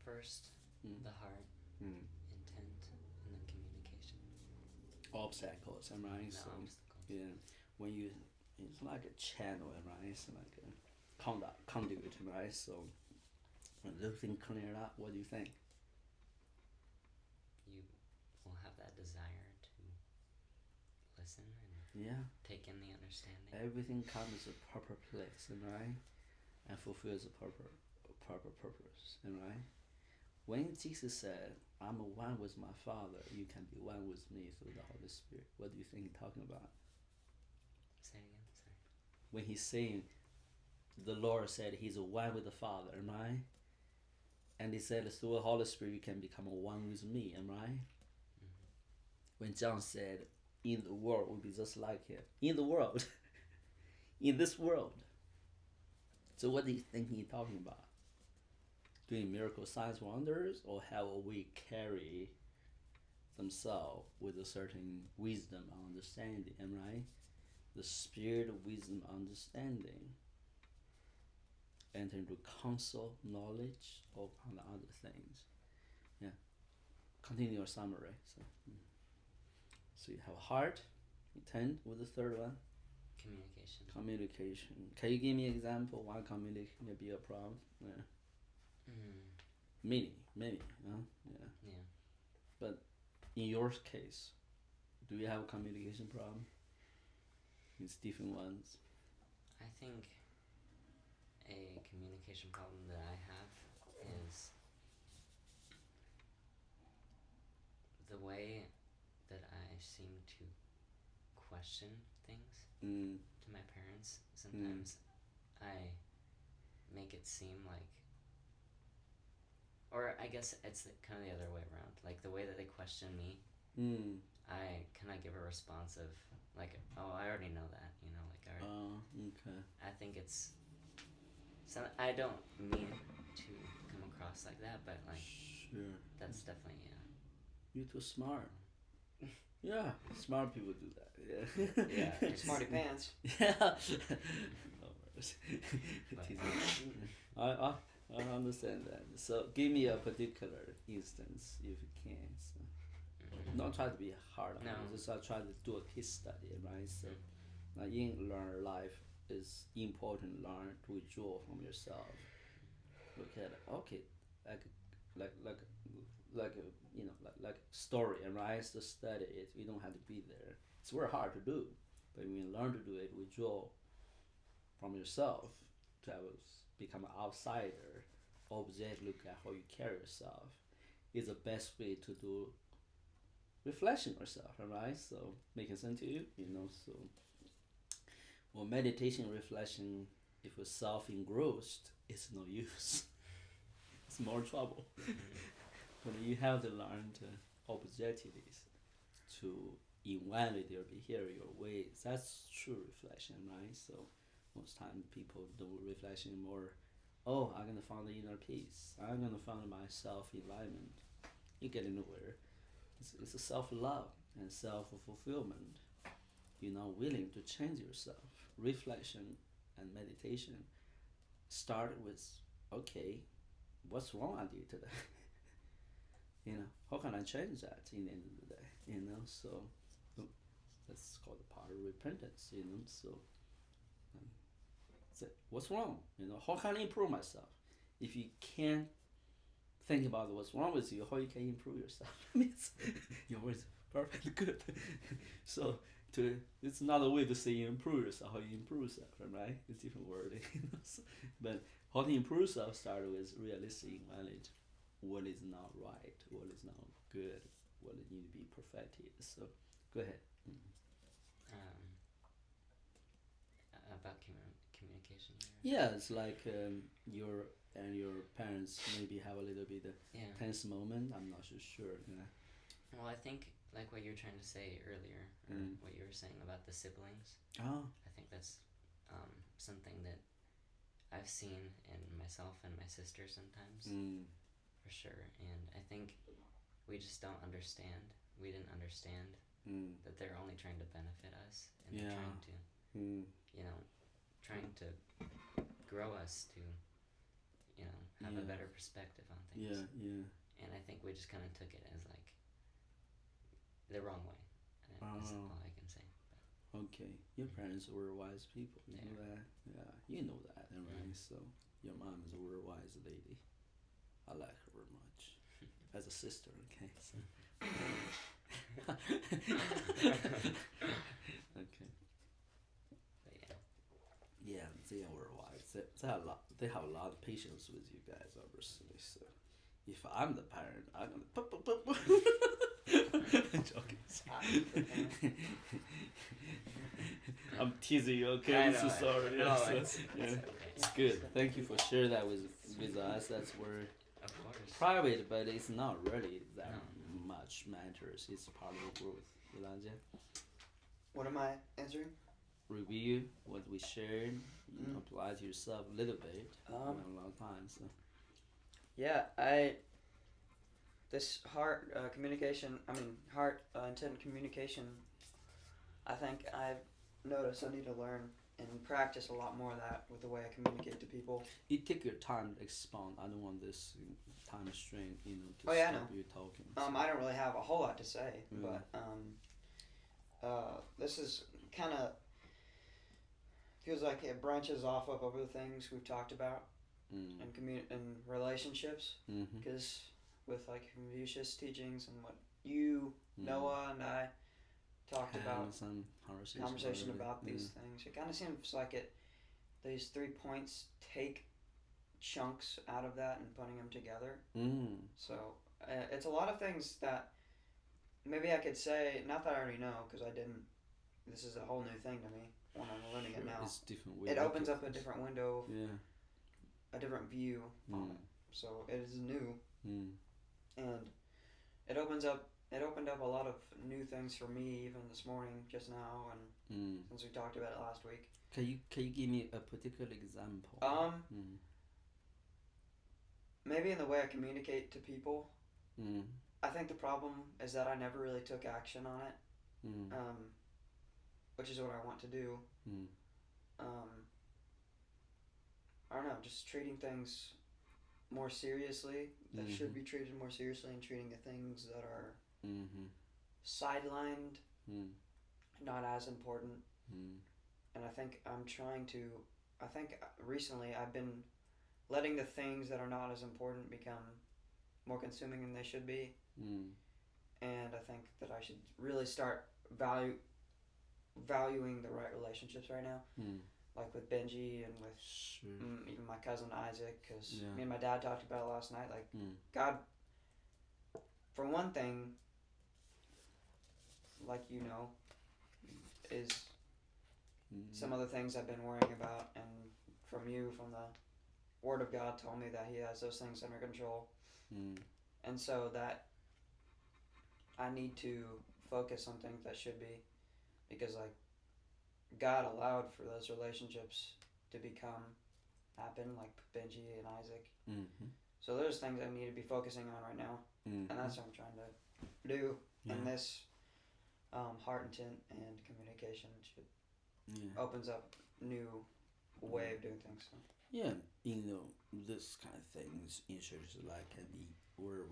First, the heart, intent, and then communication. Obstacles, am I right? No So obstacles. yeah, when you, it's like a channel, right? It's like a conduit, right? So when those things cleared up, what do you think? You will have that desire to listen and Yeah, take in the understanding. everything comes to a proper place, right? And fulfills a proper purpose, right? When Jesus said, "I'm one with my Father, you can be one with me through the Holy Spirit," what do you think he's talking about? Say it again, sorry. When he's saying, the Lord said he's one with the Father, am I? And he said through the Holy Spirit you can become one with me, am I? When John said, in the world will be just like him. In the world. In this world. So what do you think he's talking about? Doing miracle signs, wonders, or how we carry themselves with a certain wisdom and understanding, am I right? The spirit of wisdom, understanding, enter into counsel, knowledge, all kind of other things. Yeah. Continue your summary. So you have heart, intent. What's the third one? Communication. Communication. Can you give me an example why communication may be a problem? Yeah. Many. Huh? Yeah. Yeah. But in your case, do you have a communication problem? It's different ones. I think a communication problem that I have is the way that I seem to question things to my parents. Sometimes I make it seem like, or I guess it's kind of the other way around. Like the way that they question me, I kind of give a response of like, oh, I already know that, you know, like I already. Okay. I think it's. I don't mean to come across like that, but like. Sure. That's definitely You're too smart. Yeah, smart people do that. Yeah. Yeah, smarty pants. Yeah. I understand that. So give me a particular instance if you can. So. Not try to be hard on it. Just try to do a case study, right? So, in learn life is important. Learn to withdraw from yourself. Look at it. Okay, like a story, right? So study it. You don't have to be there. It's very hard to do, but when you learn to do it, withdraw from yourself to become an outsider. Observe, look at how you carry yourself. Is the best way to do reflection yourself, right? So making sense to you, so well, meditation reflection, if you're self-engrossed, it's no use. It's more trouble. But you have to learn to objectively to evaluate your behavior, your ways. That's true reflection, right? So most time people do reflection more, oh, I'm gonna find the inner peace, I'm gonna find my self-enlightenment. You get nowhere. It's a self-love and self-fulfillment. You're not willing to change yourself. Reflection and meditation start with, okay, what's wrong I did today? How can I change that in the end of the day? So that's called the part of repentance. So say, what's wrong? How can I improve myself? If you can't think about what's wrong with you, how you can improve yourself. Your words perfectly good. So it's another way to say improve yourself, how you improve yourself, right? It's different wording. But how to improve yourself started with realistic knowledge. What is not right, what is not good, what needs to be perfected. So go ahead. About communication here. Yeah, it's like your parents maybe have a little bit tense moment. I'm not so sure. Yeah. Well, I think like what you were trying to say earlier, or what you were saying about the siblings. Oh. I think that's something that I've seen in myself and my sister sometimes, for sure. And I think we just don't understand. We didn't understand that they're only trying to benefit us, and they're trying to, trying to grow us to, have a better perspective on things. Yeah, yeah. And I think we just kind of took it as like the wrong way. That's all I can say. Okay, your parents were wise people. You know that? Yeah, you know that, right? So your mom is a very wise lady. I like her very much as a sister. Okay. So. Okay. But yeah, they are wise. They have a lot. They have a lot of patience with you guys, obviously. So, if I'm the parent, I'm gonna. Joking. I'm teasing you. Okay, I'm so sorry. No, it's okay. It's good. Thank you for sharing that with us. That's where Of course. private, but it's not really that much matters. It's part of the growth. Elijah? What am I answering? Review what we shared. Apply to yourself a little bit. A lot of times. So. Yeah, this heart communication. Heart intent communication. I think I've noticed I need to learn and practice a lot more of that with the way I communicate to people. You take your time to expound. I don't want this time strain, to stop you talking. I don't really have a whole lot to say, but this is kind of feels like it branches off of other things we've talked about in relationships. Because with like Confucius teachings and what you, Noah, and I talked about, some conversation about these things. It kind of seems like these 3 points take chunks out of that and putting them together. So it's a lot of things that maybe I could say, not that I already know, because I didn't. This is a whole new thing to me when I'm learning it now. It's different. It opens up a different window, a different view on it. So it is new, and it opened up a lot of new things for me even this morning, just now, and since we talked about it last week. Can you give me a particular example? Maybe in the way I communicate to people. I think the problem is that I never really took action on it, which is what I want to do. I don't know, just treating things more seriously that should be treated more seriously, and treating the things that are sidelined, not as important. And I think recently I've been letting the things that are not as important become more consuming than they should be. And I think that I should really start valuing the right relationships right now. Like with Benji and with even my cousin Isaac, because me and my dad talked about it last night. Like, God, for one thing, like is some of the things I've been worrying about, and from the Word of God told me that He has those things under control. And so that I need to focus on things that should be, because like God allowed for those relationships to happen, like Benji and Isaac. So there's things I need to be focusing on right now, and that's what I'm trying to do. And this heart intent and communication opens up new way of doing things. So. Yeah, this kind of things in churches like can be were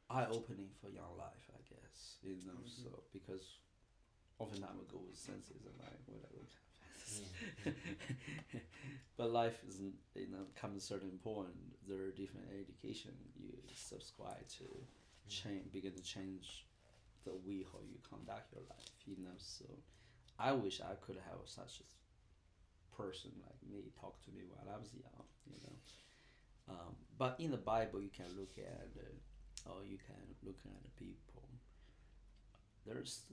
eye-opening for young life, I guess. So because oftentimes we go with senses and like whatever. But life isn't, comes a certain point. There are different education you subscribe to, begin to change the way how you conduct your life. So I wish I could have such a person like me talk to me while I was young. But in the Bible, you can look at the people. There's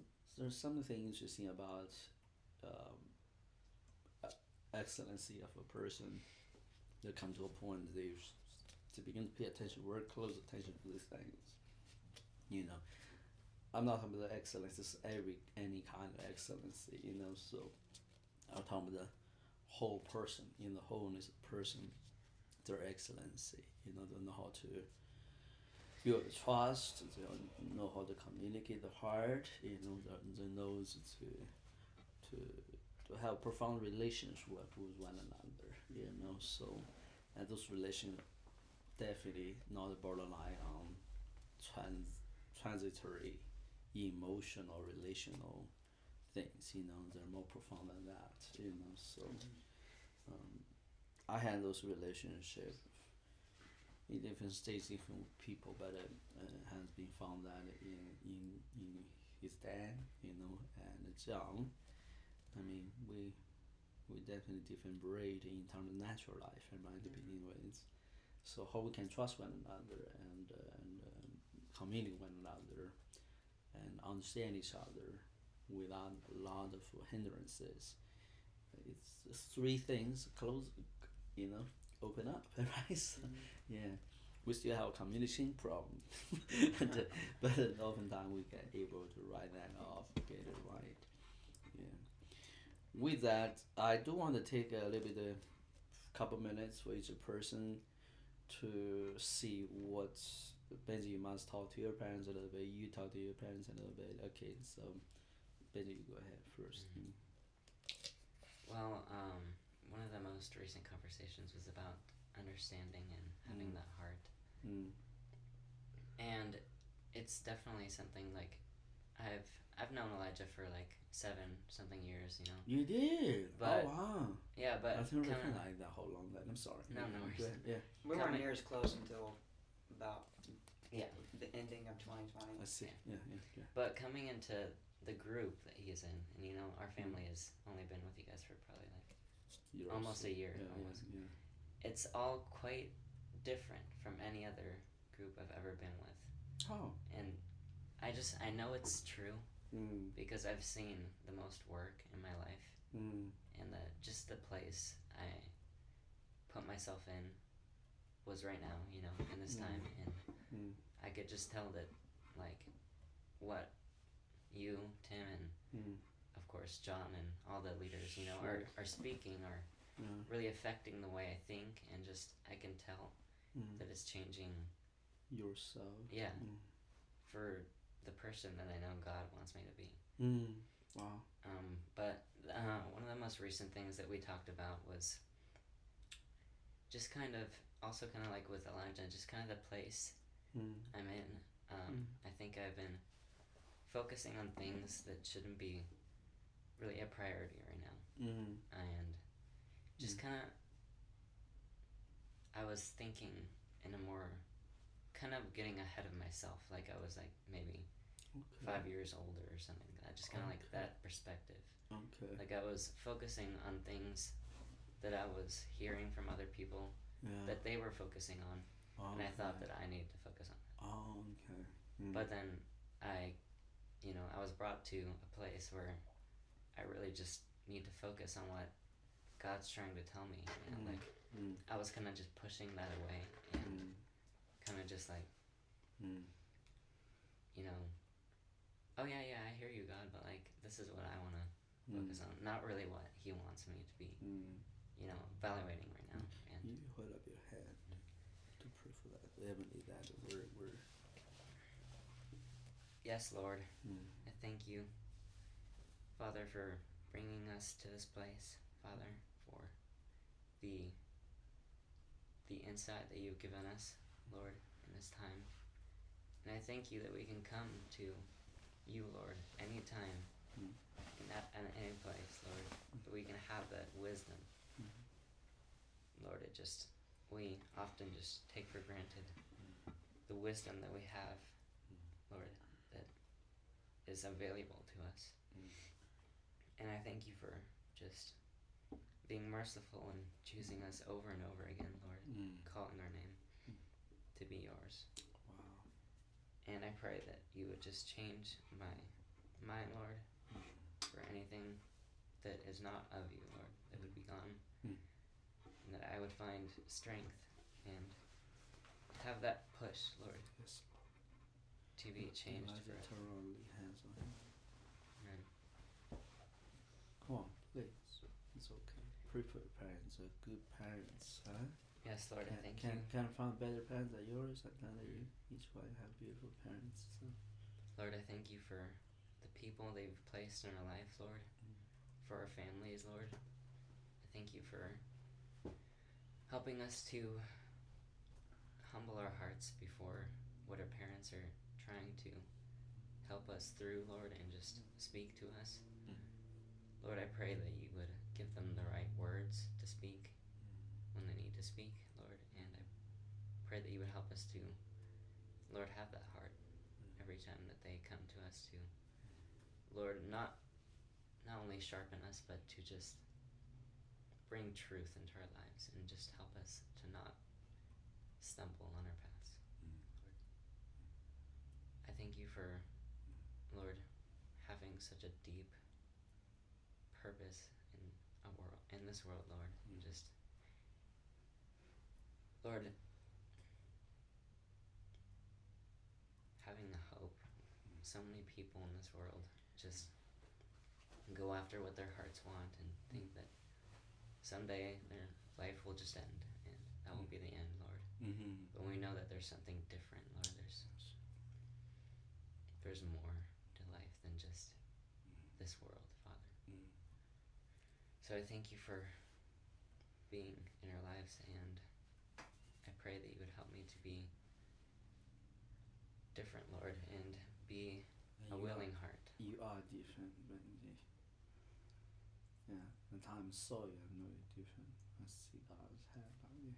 something interesting about excellency of a person, they come to a point they to begin to pay attention, very close attention to these things. You know, I'm not talking about the excellence. It's any kind of excellency. You know, so I'm talking about the whole person. In the wholeness of person, their excellency. You know, they know how to build trust. They know how to communicate the heart. You know, they know to have profound relations with one another. You know, so and those relations definitely not borderline on transitory emotional relational things. You know, they're more profound than that. You know, so I had those relationships in different states, different people, but has been found that in his dad, you know, and John. I mean, we definitely different breed in terms of natural life, right, to begin with. So how we can trust one another and communicate with one another and understand each other without a lot of hindrances. It's three things close, you know, open up, right? So, yeah, we still have a communication problem, but oftentimes we get able to write that off, get it right. Yeah. With that, I do want to take a little bit, a couple minutes for each person to see what's Benji. You must talk to your parents a little bit. You talk to your parents a little bit. Okay, so Benji, you go ahead first. Mm-hmm. Well, one of the most recent conversations was about understanding and having that heart. And it's definitely something like I've known Elijah for like 7 something years, you know. You did? But, oh wow. Yeah, but I didn't recognize that whole long that. I'm sorry. No, no worries. Yeah. We weren't near as close until about yeah the ending of 2020. I see. Yeah. But coming into the group that he's in, and you know, our family has only been with you guys for probably like almost a year. Yeah. It's all quite different from any other group I've ever been with. Oh. And I know it's true because I've seen the most work in my life, and just the place I put myself in was right now, you know, in this time, and I could just tell that, like, what you, Tim, and of course John and all the leaders, you know, are speaking are really affecting the way I think, and just I can tell that it's changing yourself. Yeah. For the person that I know God wants me to be. Wow. But one of the most recent things that we talked about was just kind of like with Elijah, just kind of the place I'm in. I think I've been focusing on things that shouldn't be really a priority right now. And just kind of, I was thinking in a more kind of getting ahead of myself, like I was like maybe 5 years older or something like that, just kind of like that perspective. Like I was focusing on things that I was hearing from other people that they were focusing on, and I thought that I needed to focus on that. But then I was brought to a place where I really just need to focus on what God's trying to tell me, and like I was kind of just pushing that away, and kind of just like, you know, oh yeah, I hear you, God, but like this is what I want to focus on, not really what He wants me to be, you know, evaluating right now. And you hold up your hand to pray for that. Heavenly Dad, we're yes, Lord, I thank you, Father, for bringing us to this place, Father, for the insight that you've given us, Lord, in this time. And I thank you that we can come to you, Lord, anytime, in any place, Lord, that we can have that wisdom. Lord, we often just take for granted the wisdom that we have, Lord, that is available to us. And I thank you for just being merciful and choosing us over and over again, Lord, calling our name to be yours. Wow. And I pray that you would just change my mind, Lord, for anything that is not of you, Lord, that would be gone. find strength and have that push, Lord, Yes. to be changed Elijah forever. turned around and laid hands on him. Amen. Come on, please. It's okay. Pray for your parents. Good parents, huh? Yes, Lord, I thank Can't you. find better parents than yours. I know that you each one have beautiful parents. So. Lord, I thank you for the people they've placed in our life, Lord, for our families, Lord. I thank you for helping us to humble our hearts before what our parents are trying to help us through, Lord, and just speak to us. Lord, I pray that you would give them the right words to speak when they need to speak, Lord, and I pray that you would help us to, Lord, have that heart every time that they come to us to, Lord, not only sharpen us, but to just bring truth into our lives and just help us to not stumble on our paths. Lord, I thank you for, Lord, having such a deep purpose in this world, Lord, and just, Lord, having the hope. So many people in this world just go after what their hearts want and think that someday their life will just end and that will be the end, Lord. But we know that there's something different, Lord. There's more to life than just this world, Father. So I thank you for being in our lives, and I pray that you would help me to be different, Lord, and be a willing heart. You are different, Benji. Yeah, the time I saw you, I know you're different. I see God's hand on you.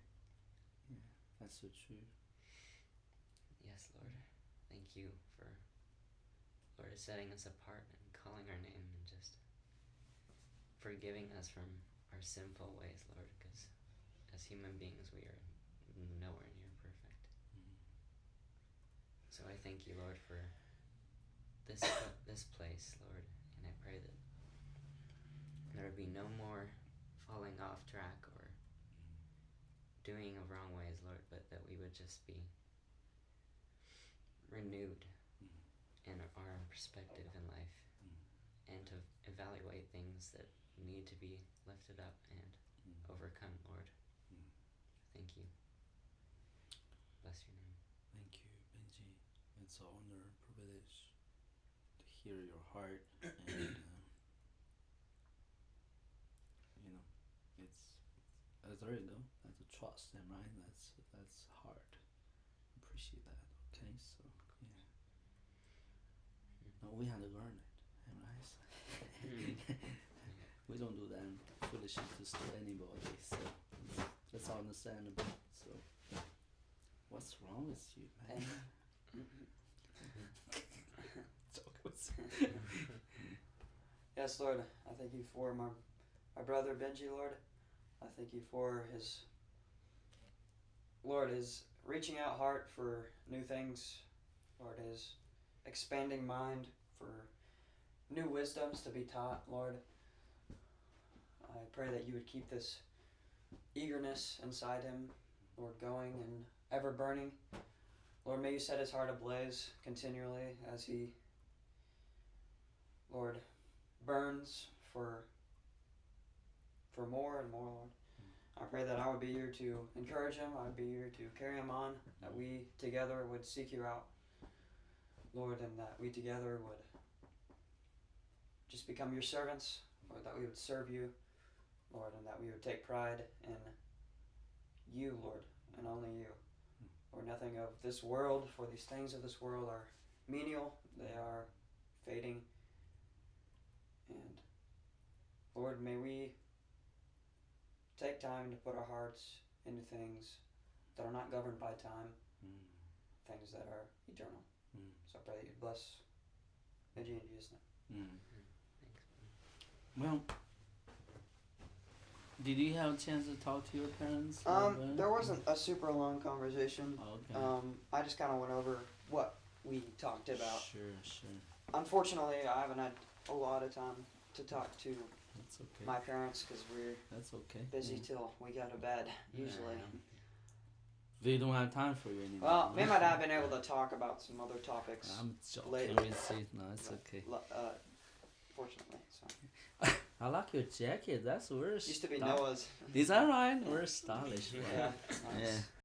Yeah, that's so true. Yes, Lord. Thank you for, Lord, setting us apart and calling our name and just forgiving us from our sinful ways, Lord, because as human beings we are nowhere near perfect. So I thank you, Lord, for this place, Lord, and I pray that there would be no more falling off track or doing of wrong ways, Lord, but that we would just be renewed in our perspective in life and to evaluate things that need to be lifted up and overcome, Lord. Thank you. Bless your name. Thank you, Benji. It's an honor and privilege to hear your heart, and you know, there you go. That's a trust, and right, that's hard. Appreciate that. Okay, so yeah. No, we had to learn it, right? We don't do that foolishness to anybody, so that's understandable. So, what's wrong with you, man? Yes, Lord, I thank you for my brother Benji, Lord. I thank you for his reaching out heart for new things, Lord, his expanding mind for new wisdoms to be taught, Lord. I pray that you would keep this eagerness inside him, Lord, going and ever burning. Lord, may you set his heart ablaze continually as he, Lord, burns for more and more, Lord. I pray that I would be here to encourage him, I would be here to carry him on, that we together would seek you out, Lord, and that we together would just become your servants, Lord, that we would serve you, Lord, and that we would take pride in you, Lord, and only you. Lord, nothing of this world, for these things of this world are menial, they are fading. And Lord, may we take time to put our hearts into things that are not governed by time, things that are eternal. So I pray that you bless Benji in Jesus' name. Well, did you have a chance to talk to your parents? There wasn't a super long conversation. Okay. I just kind of went over what we talked about. Sure. Unfortunately, I haven't had a lot of time to talk to That's okay. my parents, because we're That's okay. busy till we go to bed usually. They don't have time for you anymore. Well, me and my dad have been able to talk about some other topics. I'm joking lately. with it. No, it's okay. Fortunately, so I like your jacket. That's we're used to be stylish. Noah's. Is that right? We're stylish. Yeah, it's nice. Yeah.